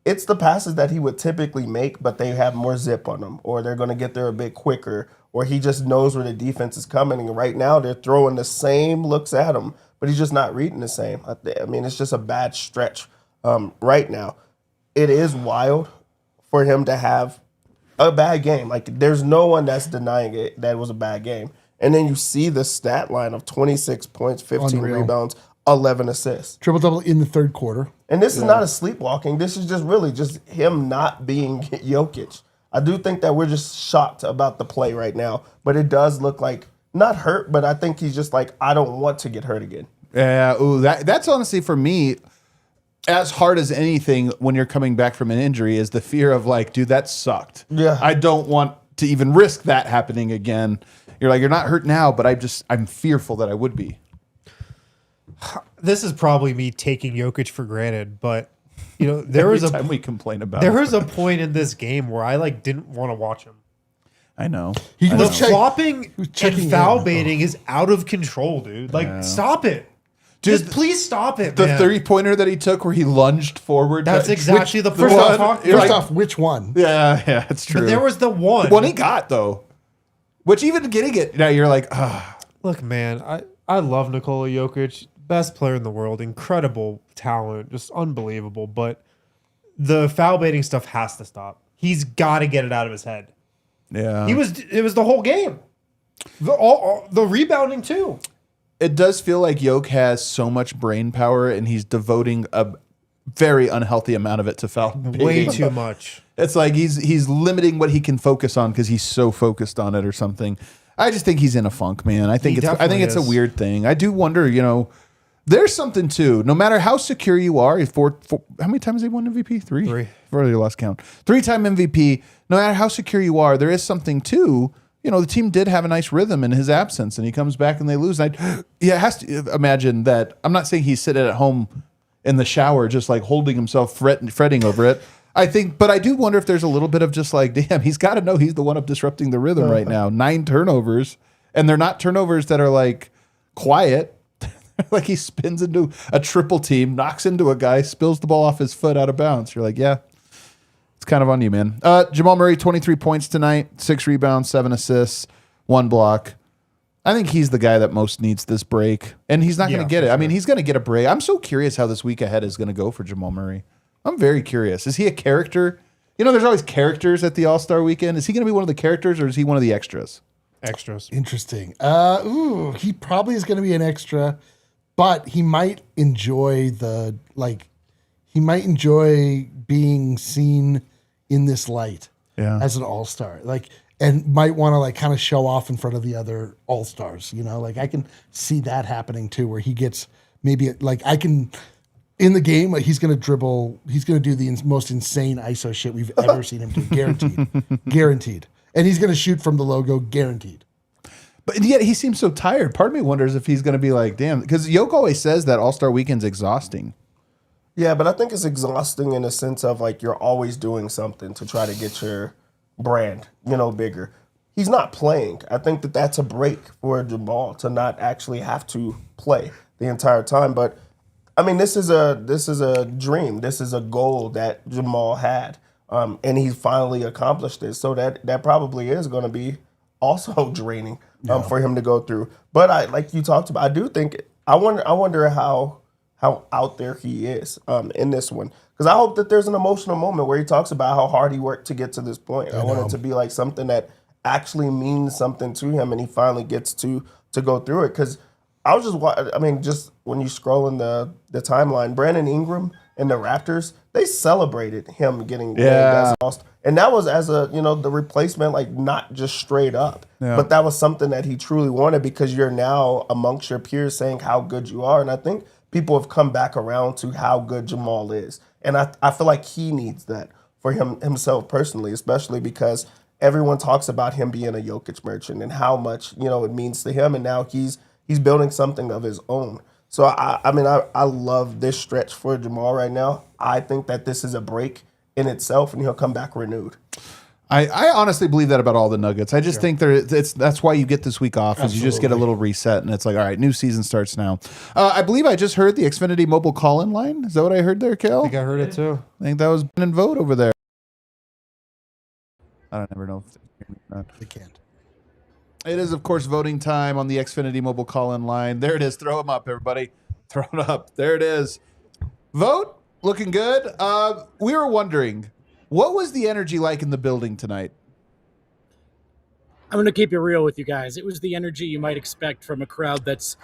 Speaker 3: it's the passes that he would typically make, but they have more zip on them, or they're going to get there a bit quicker, or he just knows where the defense is coming. And right now, they're throwing the same looks at him, but he's just not reading the same. I mean, it's just a bad stretch right now. It is wild for him to have a bad game. Like, there's no one that's denying it that it was a bad game. And then you see the stat line of 26 points, 15 rebounds, 11 assists.
Speaker 4: Triple-double in the third quarter.
Speaker 3: And this is not a sleepwalking. This is just really just him not being Jokic. I do think that we're just shocked about the play right now, but it does look like, not hurt, but I think he's just like, I don't want to get hurt again.
Speaker 1: Yeah, that's honestly for me, as hard as anything when you're coming back from an injury is the fear of like, dude, that sucked.
Speaker 3: Yeah.
Speaker 1: I don't want to even risk that happening again. You're like, you're not hurt now, but I'm fearful that I would be.
Speaker 2: This is probably me taking Jokic for granted, but there was
Speaker 1: time we complain about
Speaker 2: there
Speaker 1: it.
Speaker 2: was a point in this game where I didn't want to watch him.
Speaker 1: I know.
Speaker 2: The flopping and foul baiting is out of control, dude. Like, stop it.
Speaker 1: Dude,
Speaker 2: Just please stop it,
Speaker 1: the
Speaker 2: man.
Speaker 1: 3-pointer that he took where he lunged forward.
Speaker 2: That's exactly the
Speaker 4: First
Speaker 2: point I'm talking
Speaker 4: First
Speaker 2: about.
Speaker 4: off, which one?
Speaker 1: Yeah, it's true.
Speaker 2: But there was the one.
Speaker 1: The one he got, though. Which even getting it, now you're like,
Speaker 2: Look, man, I love Nikola Jokic. Best player in the world. Incredible talent. Just unbelievable. But the foul baiting stuff has to stop. He's got to get it out of his head.
Speaker 1: Yeah.
Speaker 2: It was the whole game. The rebounding, too.
Speaker 1: It does feel like Jokic has so much brain power, and he's devoting a very unhealthy amount of it to foul baiting.
Speaker 2: Way too much.
Speaker 1: It's like he's limiting what he can focus on because he's so focused on it or something. I just think he's in a funk, man. I think it's a weird thing. I do wonder, there's something too. No matter how secure you are, how many times have he won MVP? Three. I've already lost count. 3-time MVP. No matter how secure you are, there is something too. The team did have a nice rhythm in his absence, and he comes back and they lose. It has to imagine that. I'm not saying he's sitting at home in the shower, just like holding himself, fretting over it. But I do wonder if there's a little bit of just like, damn, he's got to know he's the one up disrupting the rhythm right now. 9 turnovers, and they're not turnovers that are like quiet. Like he spins into a triple team, knocks into a guy, spills the ball off his foot out of bounds. You're like, yeah, it's kind of on you, man. Jamal Murray, 23 points tonight, 6 rebounds, 7 assists, 1 block. I think he's the guy that most needs this break, and he's not going to get it. Sure. I mean, he's going to get a break. I'm so curious how this week ahead is going to go for Jamal Murray. I'm very curious. Is he a character? There's always characters at the All-Star weekend. Is he going to be one of the characters, or is he one of the extras?
Speaker 2: Extras.
Speaker 4: Interesting. He probably is going to be an extra, but he might enjoy being seen in this light as an All-Star. And might want to kind of show off in front of the other All-Stars. I can see that happening too, where he gets maybe in the game, he's going to dribble. He's going to do the most insane ISO shit we've ever seen him do. Guaranteed. And he's going to shoot from the logo, guaranteed.
Speaker 1: But yet he seems so tired. Part of me wonders if he's going to be like, damn, because Yoke always says that All-Star Weekend's exhausting.
Speaker 3: Yeah, but I think it's exhausting in the sense of you're always doing something to try to get your brand, bigger. He's not playing. I think that's a break for Jamal to not actually have to play the entire time. But I mean, this is a dream. This is a goal that Jamal had, and he finally accomplished it. So that probably is going to be also draining for him to go through. But like you talked about, I do think I wonder how out there he is in this one, because I hope that there's an emotional moment where he talks about how hard he worked to get to this point. I want it to be like something that actually means something to him, and he finally gets to go through it. Because I was just when you scroll in the timeline, Brandon Ingram and the Raptors, they celebrated him getting named as All-Star. And that was as a, the replacement, like not just straight up, but that was something that he truly wanted, because you're now amongst your peers saying how good you are. And I think people have come back around to how good Jamal is. And I feel like he needs that for himself personally, especially because everyone talks about him being a Jokic merchant and how much, it means to him. And now he's building something of his own. So, I love this stretch for Jamal right now. I think that this is a break in itself, and he'll come back renewed.
Speaker 1: I honestly believe that about all the Nuggets. I just think that's why you get this week off, is you just get a little reset, and it's like, all right, new season starts now. I believe I just heard the Xfinity mobile call-in line. Is that what I heard there, Kale?
Speaker 2: I think I heard it too.
Speaker 1: I think that was Ben and Vogt over there. I don't ever know if
Speaker 4: They can't.
Speaker 1: It is, of course, voting time on the Xfinity mobile call-in line. There it is. Throw them up, everybody. Throw it up. There it is. Vote, looking good. We were wondering, what was the energy like in the building tonight?
Speaker 6: I'm going to keep it real with you guys. It was the energy you might expect from a crowd that's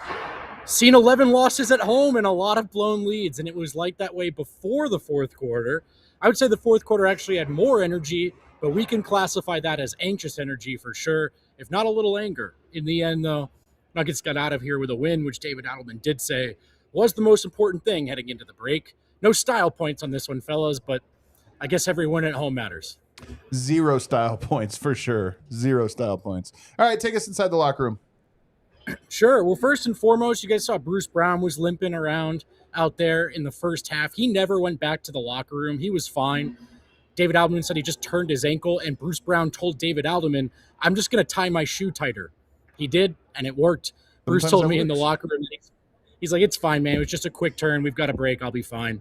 Speaker 6: seen 11 losses at home and a lot of blown leads, and it was like that way before the fourth quarter. I would say the fourth quarter actually had more energy, but we can classify that as anxious energy for sure, if not a little anger. In the end, though, Nuggets got out of here with a win, which David Adelman did say was the most important thing heading into the break. No style points on this one, fellas, but I guess every win at home matters.
Speaker 1: 0 style points, for sure. 0 style points. All right, take us inside the locker room.
Speaker 6: Sure. Well, first and foremost, you guys saw Bruce Brown was limping around out there in the first half. He never went back to the locker room. He was fine. David Adelman said he just turned his ankle, and Bruce Brown told David Adelman, I'm just going to tie my shoe tighter. He did, and it worked. Bruce
Speaker 1: Sometimes
Speaker 6: told
Speaker 1: that
Speaker 6: me in the
Speaker 1: works.
Speaker 6: locker room, he's like, it's fine, man. It was just a quick turn. We've got a break. I'll be fine.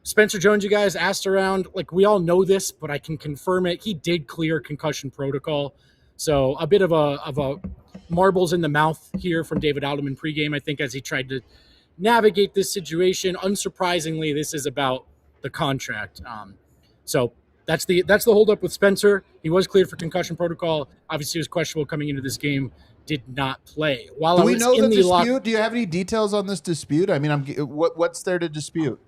Speaker 6: Spencer Jones, you guys asked around, like, we all know this, but I can confirm it. He did clear concussion protocol. So a bit of a marbles in the mouth here from David Adelman pregame, I think, as he tried to navigate this situation. Unsurprisingly, this is about the contract. So that's the holdup with Spencer. He was cleared for concussion protocol. Obviously, he was questionable coming into this game. Did not play. While
Speaker 1: Do
Speaker 6: I
Speaker 1: we
Speaker 6: was
Speaker 1: know
Speaker 6: in
Speaker 1: the
Speaker 6: the
Speaker 1: dispute? Do you have any details on this dispute? I mean, what's there to dispute?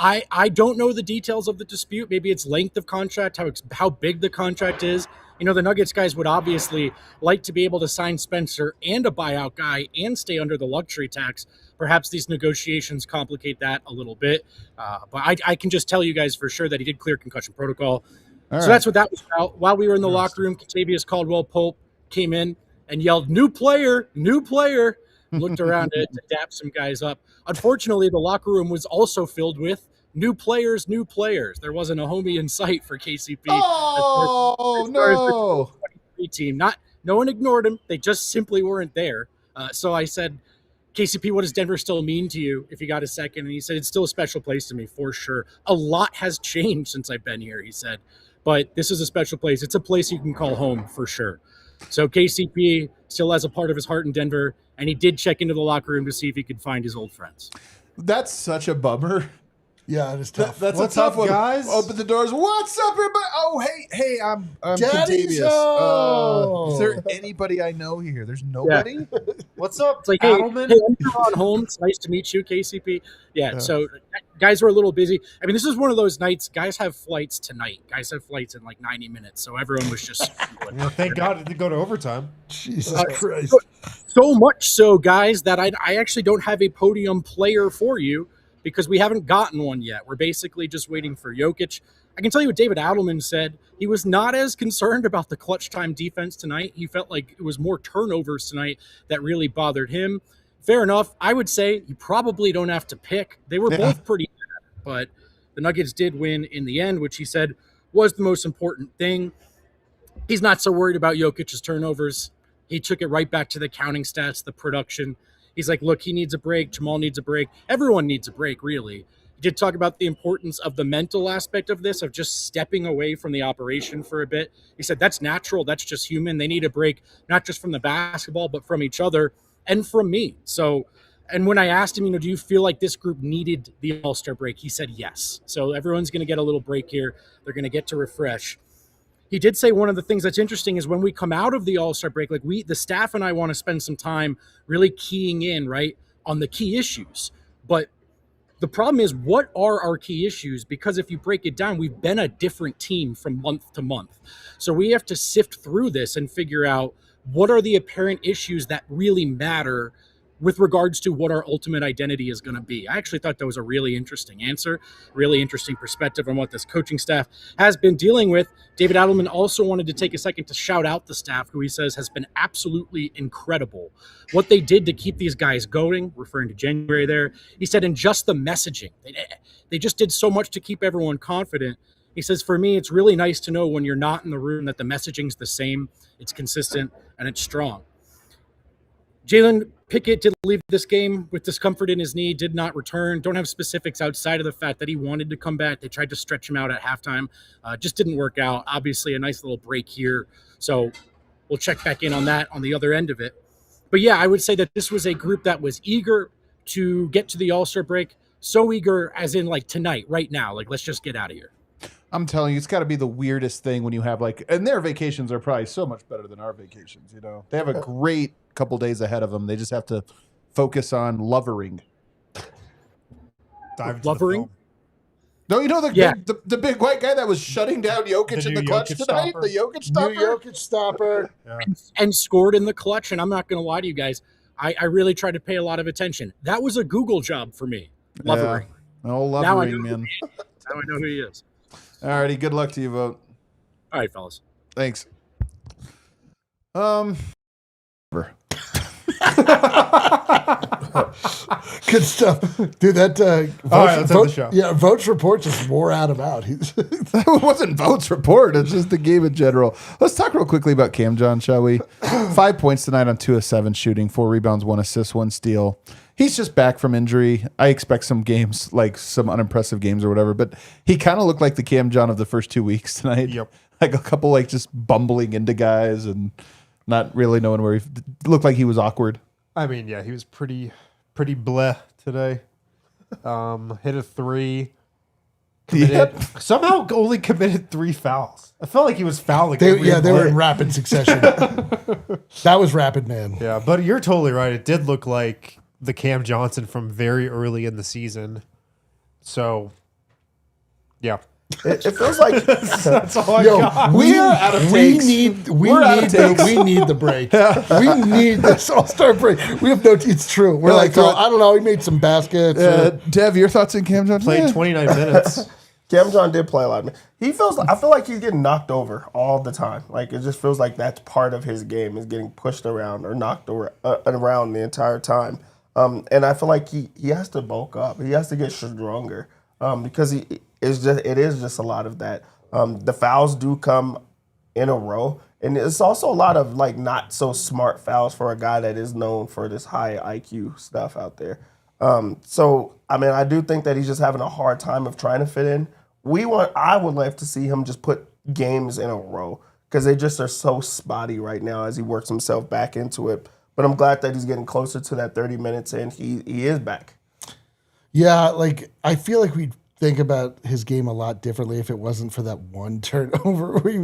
Speaker 6: I don't know the details of the dispute. Maybe it's length of contract, how big the contract is. The Nuggets guys would obviously like to be able to sign Spencer and a buyout guy and stay under the luxury tax. Perhaps these negotiations complicate that a little bit. But I can just tell you guys for sure that he did clear concussion protocol. So that's what that was about. While we were in the locker room, Kentavious Caldwell-Pope came in and yelled, new player, looked around to dap some guys up. Unfortunately, the locker room was also filled with new players. There wasn't a homie in sight for KCP.
Speaker 1: Oh, no.
Speaker 6: Team. No one ignored him. They just simply weren't there. So I said, KCP, what does Denver still mean to you if you got a second? And he said, it's still a special place to me, for sure. A lot has changed since I've been here, he said. But this is a special place. It's a place you can call home, for sure. So KCP still has a part of his heart in Denver, and he did check into the locker room to see if he could find his old friends.
Speaker 1: That's such a bummer.
Speaker 4: Yeah, it is tough.
Speaker 1: That's
Speaker 2: What's
Speaker 1: a tough
Speaker 2: up,
Speaker 1: one.
Speaker 2: guys?
Speaker 1: Open the doors. What's up, everybody? Oh, hey, I'm
Speaker 4: Daddy's
Speaker 1: Kentavious.
Speaker 4: home.
Speaker 1: Is there anybody I know here? There's nobody?
Speaker 2: What's up,
Speaker 6: It's like, hey,
Speaker 2: Adelman?
Speaker 6: I'm Ron Holmes. It's nice to meet you, KCP. Yeah, so guys were a little busy. I mean, this is one of those nights. Guys have flights tonight. Guys have flights in like 90 minutes. So everyone was just
Speaker 2: Thank God it didn't go to overtime.
Speaker 4: Jesus Christ.
Speaker 6: so much so, guys, that I actually don't have a podium player for you because we haven't gotten one yet. We're basically just waiting for Jokic. I can tell you what David Adelman said. He was not as concerned about the clutch time defense tonight. He felt like it was more turnovers tonight that really bothered him. Fair enough. I would say you probably don't have to pick. They were both pretty bad, but the Nuggets did win in the end, which he said was the most important thing. He's not so worried about Jokic's turnovers. He took it right back to the counting stats, the production. He's like, look, he needs a break. Jamal needs a break. Everyone needs a break, really. He did talk about the importance of the mental aspect of this, of just stepping away from the operation for a bit. He said, that's natural. That's just human. They need a break, not just from the basketball, but from each other and from me. So, and when I asked him, do you feel like this group needed the All-Star break? He said, yes. So everyone's going to get a little break here. They're going to get to refresh. he did say one of the things that's interesting is when we come out of the All-Star break, like the staff and I want to spend some time really keying in, right, on the key issues. But the problem is, what are our key issues? Because if you break it down, we've been a different team from month to month. So we have to sift through this and figure out what are the apparent issues that really matter with regards to what our ultimate identity is going to be. I actually thought that was a really interesting answer, really interesting perspective on what this coaching staff has been dealing with. David Adelman also wanted to take a second to shout out the staff, who he says has been absolutely incredible. What they did to keep these guys going, referring to January there, he said, and just the messaging. They just did so much to keep everyone confident. He says, for me, it's really nice to know when you're not in the room that the messaging's the same, it's consistent, and it's strong. Jalen Pickett did leave this game with discomfort in his knee, did not return. Don't have specifics outside of the fact that he wanted to come back. They tried to stretch him out at halftime. Just didn't work out. Obviously, a nice little break here. So we'll check back in on that on the other end of it. But yeah, I would say that this was a group that was eager to get to the All-Star break. So eager as in like tonight, right now. Like, let's just get out of here.
Speaker 1: I'm telling you, it's got to be the weirdest thing when you have and their vacations are probably so much better than our vacations. You know, they have a great couple days ahead of them. They just have to focus on lovering.
Speaker 6: Lovering?
Speaker 1: No, you know the big white guy that was shutting down Jokic in the clutch tonight? The Jokic stopper?
Speaker 4: New Jokic stopper.
Speaker 2: Yeah.
Speaker 6: And scored in the clutch. And I'm not going to lie to you guys. I really tried to pay a lot of attention. That was a Google job for me. Lovering.
Speaker 1: Yeah. Oh, lovering, man.
Speaker 6: Now I know who he is.
Speaker 1: All righty. Good luck to you, Vogt.
Speaker 6: All right, fellas.
Speaker 1: Thanks.
Speaker 4: Good stuff, dude. That
Speaker 2: all right, let's end the show.
Speaker 4: Yeah, Vogt's report just wore Adam out.
Speaker 1: That wasn't Vogt's report. It's just the game in general. Let's talk real quickly about Cam John, shall we? 5 points tonight on 2 of 7 shooting, 4 rebounds, 1 assist, 1 steal. He's just back from injury. I expect some games, like some unimpressive games or whatever, but he kind of looked like the Cam John of the first 2 weeks tonight.
Speaker 2: Yep.
Speaker 1: Like a couple just bumbling into guys and not really knowing where he looked like he was awkward.
Speaker 2: I mean, yeah, he was pretty bleh today. Hit a 3. Somehow only committed 3 fouls. I felt like he was fouling.
Speaker 4: They were in rapid succession. That was rapid, man.
Speaker 2: Yeah, but you're totally right. It did look like the Cam Johnson from very early in the season. So, yeah.
Speaker 3: It feels like
Speaker 2: That's all I got.
Speaker 4: We need the break. We need this All-Star break. We have no. It's true. We're like, I don't know. He made some baskets.
Speaker 1: Dev, your thoughts on Cam John?
Speaker 2: Played 29 minutes.
Speaker 3: Cam John did play a lot. I feel like he's getting knocked over all the time. Like, it just feels like that's part of his game, is getting pushed around or knocked around the entire time. And I feel like he has to bulk up. He has to get stronger because it is just a lot of that. The fouls do come in a row, and it's also a lot of not so smart fouls for a guy that is known for this high IQ stuff out there. So I mean, I do think that he's just having a hard time of trying to fit in. I would love to see him just put games in a row because they just are so spotty right now as he works himself back into it. But I'm glad that he's getting closer to that 30 minutes and he is back.
Speaker 4: Yeah, I feel like we'd think about his game a lot differently if it wasn't for that one turnover where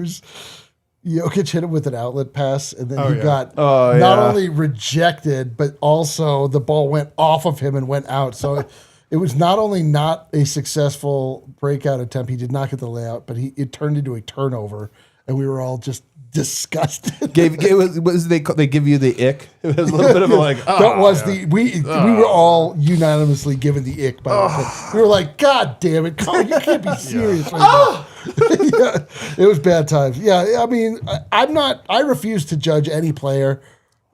Speaker 4: Jokic hit him with an outlet pass, and then he got not only rejected, but also the ball went off of him and went out. So it was not only not a successful breakout attempt, he did not get the layout, but it turned into a turnover, and we were all just disgusted.
Speaker 1: They give you the ick? It was a little bit of
Speaker 4: we were all unanimously given the ick by it. We were like, God damn it, Colin, you can't be serious right now. Yeah, it was bad times. Yeah, I mean, I refuse to judge any player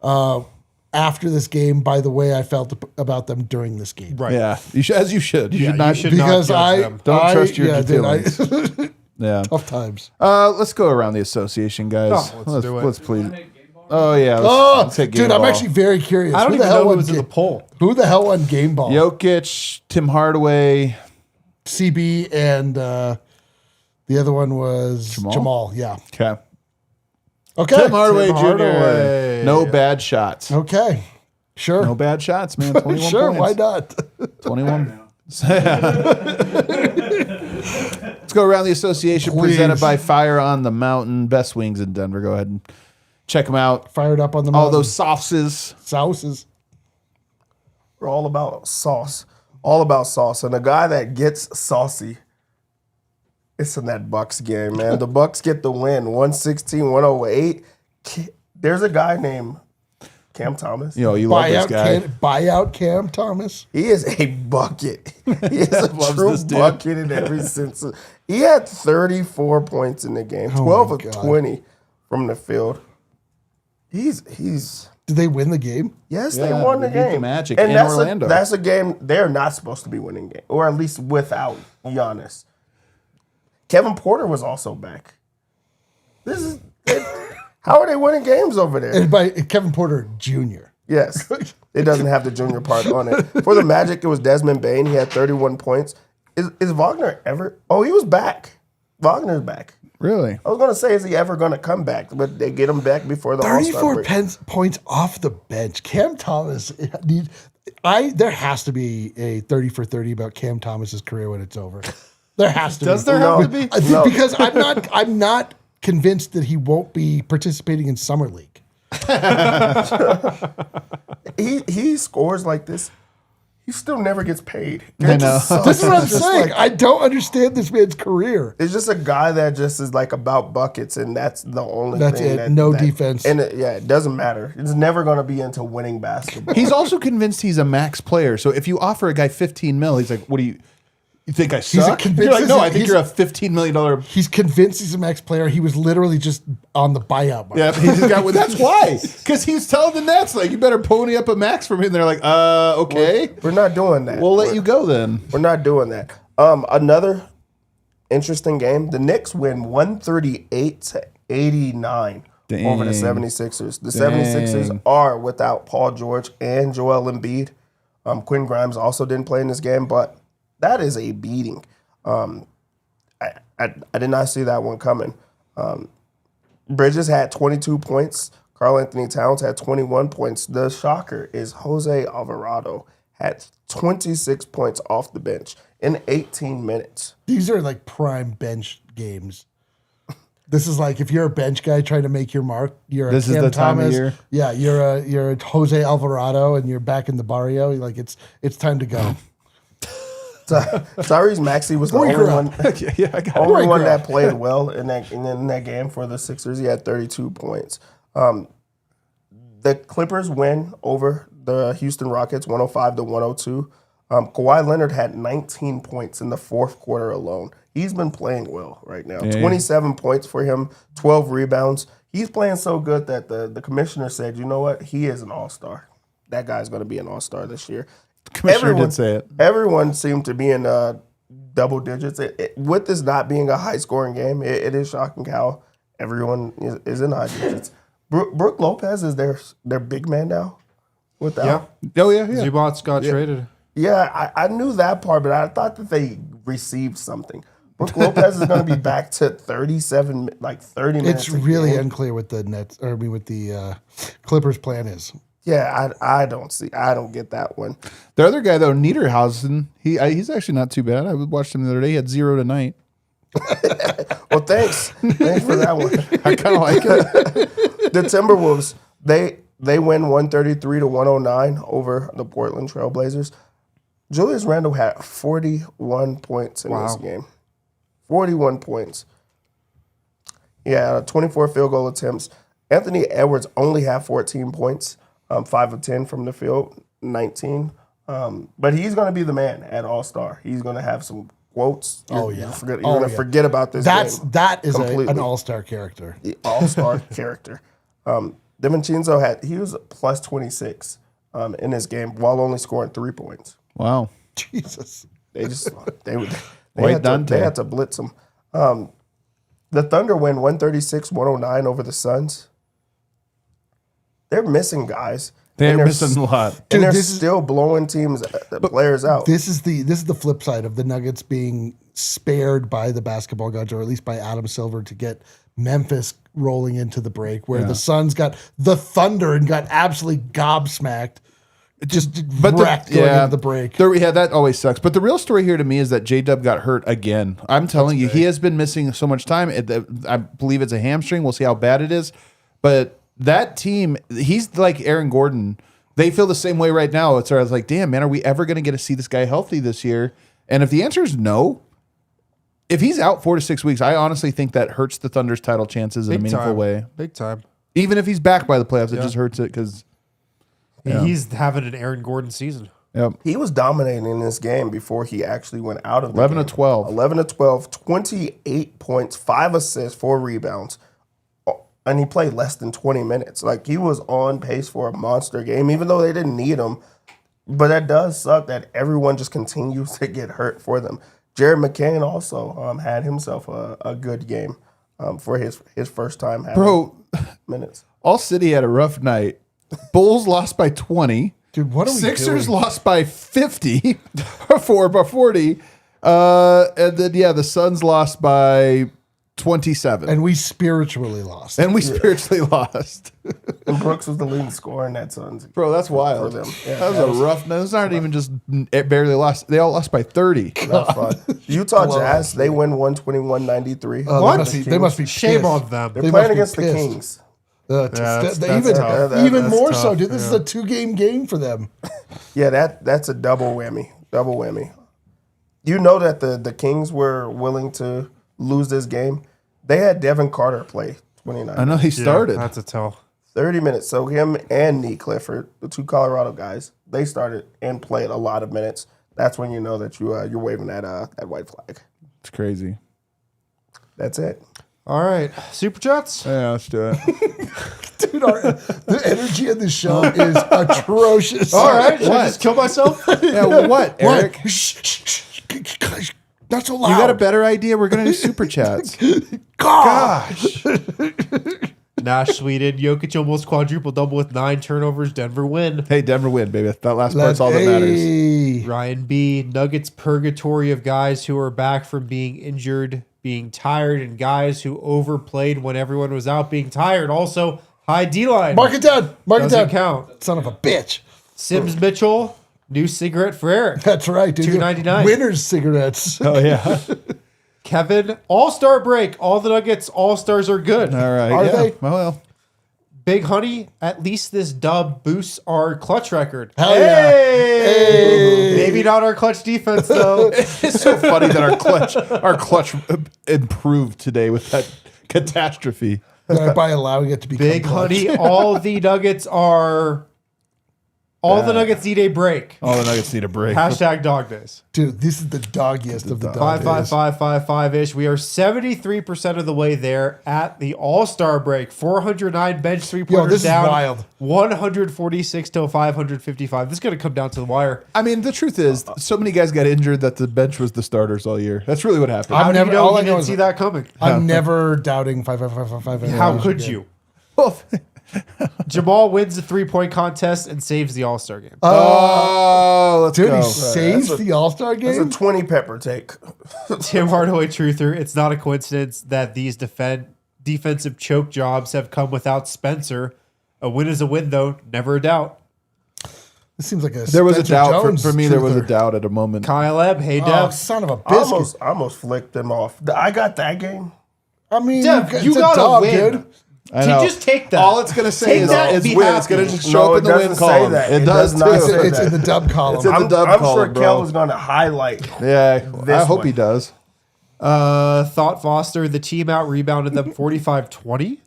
Speaker 4: after this game by the way I felt about them during this game.
Speaker 2: Right.
Speaker 1: Yeah, you should. You should not
Speaker 4: because
Speaker 1: not judge them. Don't trust your feelings. Yeah.
Speaker 4: Tough times.
Speaker 1: Let's go around the association, guys.
Speaker 2: Let's do it.
Speaker 1: Let's please. Oh, yeah. Let's hit game
Speaker 4: dude,
Speaker 1: ball.
Speaker 4: I'm actually very curious.
Speaker 2: I don't even know who was in the poll.
Speaker 4: Who the hell won game ball?
Speaker 1: Jokic, Tim Hardaway,
Speaker 4: CB, and the other one was Jamal. Yeah.
Speaker 1: Okay.
Speaker 4: Okay.
Speaker 1: Tim Hardaway Jr.
Speaker 2: Hardaway.
Speaker 1: No bad shots.
Speaker 4: Okay. Sure.
Speaker 1: No bad shots, man. 21
Speaker 4: sure.
Speaker 1: points.
Speaker 4: Why not?
Speaker 1: 21. Let's go around the association presented by Fire on the Mountain. Best wings in Denver. Go ahead and check them out.
Speaker 4: Fired up on the
Speaker 1: All
Speaker 4: mountain.
Speaker 1: those sauces.
Speaker 4: Sauces.
Speaker 3: We're all about sauce. All about sauce. And a guy that gets saucy, it's in that Bucks game, man. The Bucks get the win, 116-108. There's a guy named Cam Thomas.
Speaker 1: You know, you love this guy.
Speaker 4: Buyout Cam Thomas.
Speaker 3: He is a bucket. He is a
Speaker 1: Loves
Speaker 3: true
Speaker 1: this dude.
Speaker 3: bucket in every sense. He had 34 points in the game, 12 of 20 from the field. He's
Speaker 4: Did they win the game?
Speaker 3: Yes,
Speaker 1: Yeah,
Speaker 3: they won the
Speaker 1: they beat the
Speaker 3: game.
Speaker 1: Magic
Speaker 3: and
Speaker 1: in
Speaker 3: that's
Speaker 1: Orlando.
Speaker 3: That's a game they're not supposed to be winning game, or at least without Giannis. Kevin Porter was also back. How are they winning games over there?
Speaker 4: And by Kevin Porter Jr.
Speaker 3: Yes, it doesn't have the junior part on it. For the Magic, it was Desmond Bane. He had 31 points. Is Wagner ever? Oh, he was back. Wagner's back.
Speaker 1: Really?
Speaker 3: I was going to say, is he ever going to come back? But they get him back before the All-Star
Speaker 4: 34
Speaker 3: break.
Speaker 4: points off the bench. Cam Thomas. There has to be a 30 for 30 about Cam Thomas's career when it's over. There has to
Speaker 1: Does
Speaker 4: be.
Speaker 1: there have to be?
Speaker 3: No.
Speaker 4: Because I'm not convinced that he won't be participating in Summer League.
Speaker 3: He scores like this. He still never gets paid.
Speaker 1: I know.
Speaker 4: This is what I'm
Speaker 3: It's just
Speaker 4: saying.
Speaker 3: like-
Speaker 4: I don't understand this man's career.
Speaker 3: It's just a guy that just is like about buckets, and that's the only
Speaker 4: That's
Speaker 3: thing.
Speaker 4: it. No defense.
Speaker 3: And it doesn't matter. It's never going to be into winning basketball.
Speaker 1: He's also convinced he's a max player. So if you offer a guy $15 million, he's like, "What do you think I suck?"
Speaker 4: convinced
Speaker 1: You're like, "No, I think
Speaker 4: he's-
Speaker 1: you're a $15 million."
Speaker 4: He's convinced he's a max player. He was literally just on the buyout market.
Speaker 1: Yeah, but he's got. Well, that's why, because he was telling the Nets like, "You better pony up a max for me." And they're like, okay,
Speaker 3: We're not doing that.
Speaker 1: we'll let you go then."
Speaker 3: We're not doing that. Another interesting game. The Knicks win 138-89 over the
Speaker 1: Dang.
Speaker 3: 76ers. The 76ers are without Paul George and Joel Embiid. Quinn Grimes also didn't play in this game, but that is a beating. I did not see that one coming. Bridges had 22 points. Karl Anthony Towns had 21 points. The shocker is Jose Alvarado had 26 points off the bench in 18 minutes.
Speaker 4: These are like prime bench games. This is like if you're a bench guy trying to make your mark, you're
Speaker 1: This
Speaker 4: a
Speaker 1: is
Speaker 4: Cam
Speaker 1: the time of
Speaker 4: Thomas.
Speaker 1: year.
Speaker 4: Yeah, you're a Jose Alvarado, and you're back in the barrio. Like it's time to go.
Speaker 3: Tyrese Maxey was the
Speaker 4: Where you
Speaker 3: only
Speaker 4: grew
Speaker 3: one.
Speaker 4: up.
Speaker 1: Yeah, I got.
Speaker 3: Only one
Speaker 4: Great.
Speaker 3: that played well in that game for the Sixers. He had 32 points. The Clippers win over the Houston Rockets 105-102. Kawhi Leonard had 19 points in the fourth quarter alone. He's been playing well right now. 27 points for him, 12 rebounds. He's playing so good that the commissioner said, you know what? He is an all-star. That guy's going to be an all-star this year.
Speaker 1: Commissioner did say it.
Speaker 3: Everyone seemed to be in double digits. With this not being a high-scoring game, it is shocking how everyone is in high digits. Brook Lopez is their big man now. Without,
Speaker 1: Oh yeah.
Speaker 2: Zubats got traded.
Speaker 3: yeah, I knew that part, but I thought that they received something. Brook Lopez is going to be back to 30 minutes.
Speaker 4: It's
Speaker 3: a
Speaker 4: really
Speaker 3: game.
Speaker 4: unclear what the Nets, or I mean, what the Clippers' plan is.
Speaker 3: Yeah, I don't get that one.
Speaker 1: The other guy though, Niederhausen, he's actually not too bad. I watched him the other day. He had 0 tonight.
Speaker 3: Well, thanks for that one.
Speaker 1: I kind of like it.
Speaker 3: The Timberwolves, they win 133-109 over the Portland Trailblazers. Julius Randle had 41 points in this game. 41 points. Yeah, 24 field goal attempts. Anthony Edwards only had 14 points, 5 of 10 from the field, 19. But he's going to be the man at All-Star. He's going to have some quotes. You're going to forget about this game.
Speaker 4: That is
Speaker 3: completely.
Speaker 4: an all-star character.
Speaker 3: The all-star character. DiVincenzo was plus 26 in this game while only scoring 3 points.
Speaker 1: Wow.
Speaker 4: Jesus.
Speaker 3: They
Speaker 1: Wait,
Speaker 3: had
Speaker 1: Dante.
Speaker 3: they had to blitz them. The Thunder win 136-109 over the Suns. They're missing guys.
Speaker 1: They're
Speaker 3: And
Speaker 1: missing a lot.
Speaker 3: And
Speaker 4: Dude,
Speaker 3: they're
Speaker 4: this is-
Speaker 3: still blowing players out.
Speaker 4: This is the flip side of the Nuggets being spared by the basketball gods, or at least by Adam Silver, to get Memphis rolling into the break, where the Suns got the Thunder and got absolutely gobsmacked. wrecked going into the break.
Speaker 1: That always sucks. But the real story here to me is that J-Dub got hurt again. I'm telling you, he has been missing so much time. I believe it's a hamstring. We'll see how bad it is. But that team, he's like Aaron Gordon. They feel the same way right now. It's like, damn, man, are we ever going to get to see this guy healthy this year? And if the answer is no, if he's out 4 to 6 weeks, I honestly think that hurts the Thunder's title chances in a meaningful way.
Speaker 2: Big time.
Speaker 1: Even if he's back by the playoffs, it just hurts it because
Speaker 2: he's having an Aaron Gordon season.
Speaker 1: Yep.
Speaker 3: He was dominating in this game before he actually went out of the
Speaker 1: 11
Speaker 3: game.
Speaker 1: to 12.
Speaker 3: 11 to 12, 28 points, 5 assists, 4 rebounds. And he played less than 20 minutes. Like, he was on pace for a monster game, even though they didn't need him. But that does suck that everyone just continues to get hurt for them. Jared McCain also had himself a good game for his first time having minutes.
Speaker 1: ALLCITY had a rough night. Bulls lost by 20.
Speaker 4: Dude, what are we
Speaker 1: Sixers
Speaker 4: doing?
Speaker 1: lost by 50 or by 40. And then, the Suns lost by 27.
Speaker 4: And we spiritually lost.
Speaker 1: And we spiritually lost.
Speaker 3: And Brooks was the leading scorer in that Suns.
Speaker 1: Bro, that's wild.
Speaker 3: For them. Yeah,
Speaker 1: that was a rough. Those aren't even just barely lost. They all lost by 30.
Speaker 3: That's fun. Utah Jazz, they win 121-93.
Speaker 4: They must be
Speaker 2: Shame
Speaker 4: pissed.
Speaker 2: on them.
Speaker 3: They're
Speaker 4: They
Speaker 3: playing
Speaker 4: must
Speaker 3: against
Speaker 4: be
Speaker 3: the
Speaker 4: pissed.
Speaker 3: Kings.
Speaker 2: that's
Speaker 4: even
Speaker 2: tough.
Speaker 4: even
Speaker 2: That's
Speaker 4: more
Speaker 2: tough,
Speaker 4: so, dude. This is a 2-game game for them.
Speaker 3: Yeah, that's a double whammy. Double whammy. You know that the Kings were willing to lose this game. They had Devin Carter play 29.
Speaker 1: I know he started.
Speaker 2: That's a tell.
Speaker 3: 30 minutes. So him and Nee Clifford, the two Colorado guys, they started and played a lot of minutes. That's when you know that you're waving that white flag.
Speaker 1: It's crazy.
Speaker 3: That's it.
Speaker 2: All right. Superchats?
Speaker 1: Yeah, let's do it.
Speaker 4: Dude, the energy of the show is atrocious.
Speaker 2: All right. Should I just kill myself?
Speaker 1: Yeah, what, Eric?
Speaker 4: What? Shh. Not so loud.
Speaker 1: You got a better idea? We're going to do super chats.
Speaker 4: Gosh.
Speaker 2: Nash tweeted, Jokic almost quadruple double with 9 turnovers. Denver win.
Speaker 1: Hey, Denver win, baby. That last part's all that matters.
Speaker 4: Hey.
Speaker 2: Ryan B. Nuggets purgatory of guys who are back from being injured, being tired, and guys who overplayed when everyone was out being tired. Also, high D-line.
Speaker 4: Mark it down. Mark it
Speaker 2: Doesn't
Speaker 4: down.
Speaker 2: count.
Speaker 4: Son of a bitch.
Speaker 2: Sims Mitchell, new cigarette for Eric.
Speaker 4: That's right, dude.
Speaker 2: $2.99.
Speaker 4: Winners cigarettes.
Speaker 1: Oh, yeah.
Speaker 2: Kevin, All-Star break. All the Nuggets All-Stars are good.
Speaker 1: All right.
Speaker 4: Are
Speaker 1: yeah.
Speaker 4: they?
Speaker 1: Well.
Speaker 2: Big Honey, at least this dub boosts our clutch record.
Speaker 4: Hell yeah.
Speaker 2: Hey! Maybe not our clutch defense, though.
Speaker 1: It's so funny that our clutch improved today with that catastrophe.
Speaker 4: By allowing it to be
Speaker 2: Big Honey, all the Nuggets are... All the Nuggets need a break.
Speaker 1: All the Nuggets need a break.
Speaker 2: Hashtag dog days.
Speaker 4: Dude, this is the doggiest of the dog days.
Speaker 2: 5-5-5-5-5-ish. We are 73% of the way there at the All-Star break. 409 bench three-pointers
Speaker 4: this is
Speaker 2: down.
Speaker 4: wild.
Speaker 2: 146 to 555. This is going to come down to the wire.
Speaker 1: I mean, the truth is, so many guys got injured that the bench was the starters all year. That's really what happened.
Speaker 2: How do you know
Speaker 4: all I
Speaker 2: you
Speaker 4: know
Speaker 2: didn't
Speaker 4: is
Speaker 2: see that coming?
Speaker 4: I'm never doubting 5-5-5-5-5.
Speaker 2: How could you?
Speaker 1: Well,
Speaker 2: Jamal wins the three-point contest and saves the All-Star game.
Speaker 1: let's
Speaker 4: Dude,
Speaker 1: go.
Speaker 4: he saves the All-Star
Speaker 3: That's
Speaker 4: game?
Speaker 3: a 20 pepper take.
Speaker 2: Tim Hardaway Truther, it's not a coincidence that these defensive choke jobs have come without Spencer. A win is a win, though. Never a doubt.
Speaker 4: This seems like a
Speaker 1: There was a
Speaker 4: Spencer
Speaker 1: doubt.
Speaker 4: Jones
Speaker 1: For me, there was a
Speaker 4: truther.
Speaker 1: doubt at a moment.
Speaker 2: Kyle Ebb, hey,
Speaker 4: Oh,
Speaker 2: Dev.
Speaker 4: son of a
Speaker 3: I
Speaker 4: biscuit.
Speaker 3: almost flicked them off. I got that game.
Speaker 4: I mean,
Speaker 2: Dev,
Speaker 4: it's
Speaker 2: you
Speaker 4: a
Speaker 2: gotta
Speaker 4: dog,
Speaker 2: win.
Speaker 4: dude.
Speaker 1: I know.
Speaker 2: Just take that.
Speaker 1: All it's going to say
Speaker 2: Take
Speaker 1: is
Speaker 2: that and
Speaker 1: it's
Speaker 2: be
Speaker 1: win. It's
Speaker 2: happy.
Speaker 1: going to show
Speaker 3: No,
Speaker 1: up in
Speaker 3: it
Speaker 1: the win
Speaker 3: doesn't say
Speaker 1: column.
Speaker 3: that.
Speaker 1: It
Speaker 3: It
Speaker 1: does
Speaker 3: does not
Speaker 1: too.
Speaker 3: say
Speaker 4: It's in the dub column.
Speaker 1: It's in the dub
Speaker 3: I'm
Speaker 1: column,
Speaker 3: sure
Speaker 1: bro.
Speaker 3: Kel is going to highlight.
Speaker 1: Yeah, I
Speaker 3: This
Speaker 1: hope
Speaker 3: one.
Speaker 1: he does.
Speaker 2: Thought Foster, the team out rebounded them 45-20.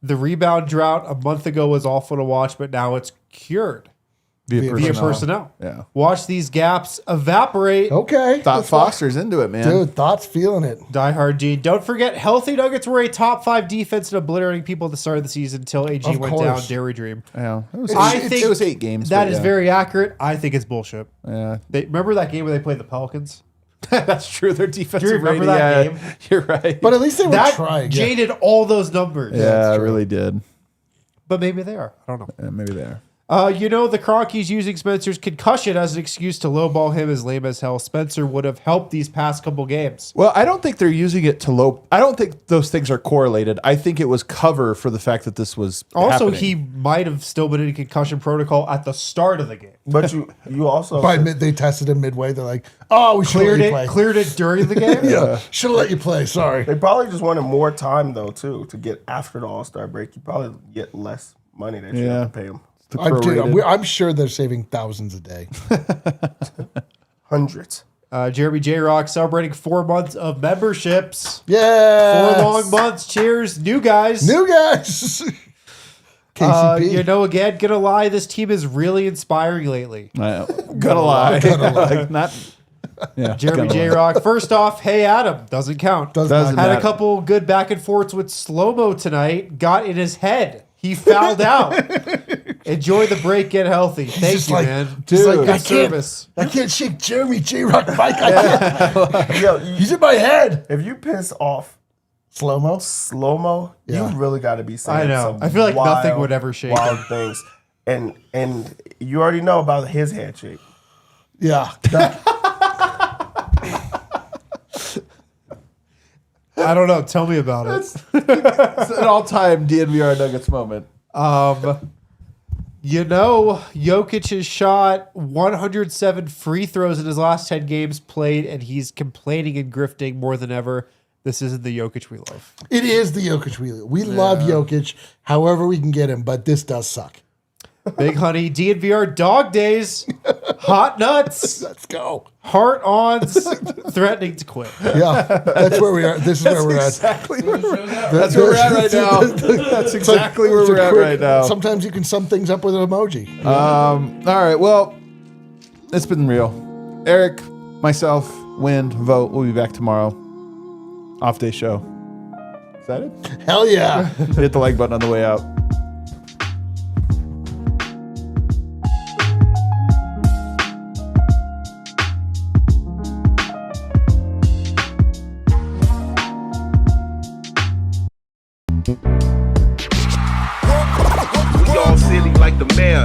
Speaker 2: The rebound drought a month ago was awful to watch, but now it's cured via personnel.
Speaker 1: Yeah.
Speaker 2: Watch these gaps evaporate.
Speaker 4: Okay.
Speaker 1: Thought Foster's into it, man.
Speaker 4: Dude, Thought's feeling it.
Speaker 2: Die Hard Gene. Don't forget, healthy Nuggets were a top 5 defense and obliterating people at the start of the season until AG
Speaker 4: Of
Speaker 2: went
Speaker 4: course.
Speaker 2: down. Dairy Dream.
Speaker 1: Yeah. It was,
Speaker 2: I
Speaker 1: it
Speaker 2: think
Speaker 1: was 8 games.
Speaker 2: That
Speaker 1: but
Speaker 2: is
Speaker 1: yeah.
Speaker 2: very accurate. I think it's bullshit.
Speaker 1: Yeah.
Speaker 2: Remember that game where they played the Pelicans?
Speaker 1: That's true. Their defensive
Speaker 2: Do you remember
Speaker 1: rating,
Speaker 2: that
Speaker 1: yeah,
Speaker 2: game?
Speaker 1: You're right.
Speaker 4: But at least they were
Speaker 2: That
Speaker 4: trying. Yeah.
Speaker 2: jaded all those numbers.
Speaker 1: yeah, I really did.
Speaker 2: But maybe they are. I don't know.
Speaker 1: Yeah, maybe they are.
Speaker 2: The Cronkies using Spencer's concussion as an excuse to lowball him is lame as hell. Spencer would have helped these past couple games.
Speaker 1: Well, I don't think they're using it to low. I don't think those things are correlated. I think it was cover for the fact that this was
Speaker 2: Also,
Speaker 1: happening.
Speaker 2: he might have still been in concussion protocol at the start of the game.
Speaker 3: But you also
Speaker 4: They tested him midway. They're like, "Oh, we should let you play."
Speaker 2: Cleared it during the game.
Speaker 4: Yeah, should have let you play. Sorry.
Speaker 3: they probably just wanted more time though too to get after the All-Star break. You probably get less money that you have to pay them.
Speaker 4: I'm sure they're saving thousands a day.
Speaker 3: Hundreds.
Speaker 2: Jeremy J. Rock celebrating 4 months of memberships.
Speaker 4: Yeah,
Speaker 2: 4 long months. Cheers, new guys.
Speaker 4: New guys. KCP.
Speaker 2: Again, gonna lie, this team is really inspiring lately.
Speaker 1: Gonna lie. Like, not. Yeah,
Speaker 2: Jeremy J. Rock. First off, hey Adam, doesn't count.
Speaker 1: Doesn't
Speaker 2: Had
Speaker 1: matter.
Speaker 2: a couple good back and forths with Slow-Mo tonight. Got in his head. He fouled out. Enjoy the break. Get healthy. Thank
Speaker 4: just
Speaker 2: you,
Speaker 4: like-
Speaker 2: man.
Speaker 4: just like,
Speaker 2: Good
Speaker 4: I can't-
Speaker 2: service.
Speaker 4: I can't shake Jeremy J. Rock Mike. I can't.
Speaker 3: Yo,
Speaker 4: He's in my head.
Speaker 3: if you piss off
Speaker 4: Slow-mo.
Speaker 3: slow-mo,
Speaker 4: Yeah.
Speaker 3: you really got to be saying
Speaker 2: I know.
Speaker 3: some
Speaker 2: I feel like
Speaker 3: wild,
Speaker 2: nothing would ever shake
Speaker 3: wild
Speaker 2: him.
Speaker 3: things. And you already know about his handshake.
Speaker 4: Yeah.
Speaker 2: I don't know. Tell me about it.
Speaker 1: It's an all-time DNVR Nuggets moment.
Speaker 2: Jokic has shot 107 free throws in his last 10 games played, and he's complaining and grifting more than ever. This isn't the Jokic we love.
Speaker 4: It is the Jokic we love. We love Jokic however we can get him, but this does suck.
Speaker 2: Big Honey, DNVR Dog Days, Hot Nuts,
Speaker 4: Let's go.
Speaker 2: Heart-ons, threatening to quit.
Speaker 4: Yeah, that's where we are. This is where we're at.
Speaker 1: Exactly where that's where we're at right now. That's exactly where we're at right now.
Speaker 4: Sometimes you can sum things up with an emoji.
Speaker 1: All right. Well, it's been real. Eric, myself, Wind, Vote. We'll be back tomorrow. Off day show. Excited?
Speaker 4: Hell yeah.
Speaker 1: Hit the like button on the way out.
Speaker 7: We all silly like the mayor.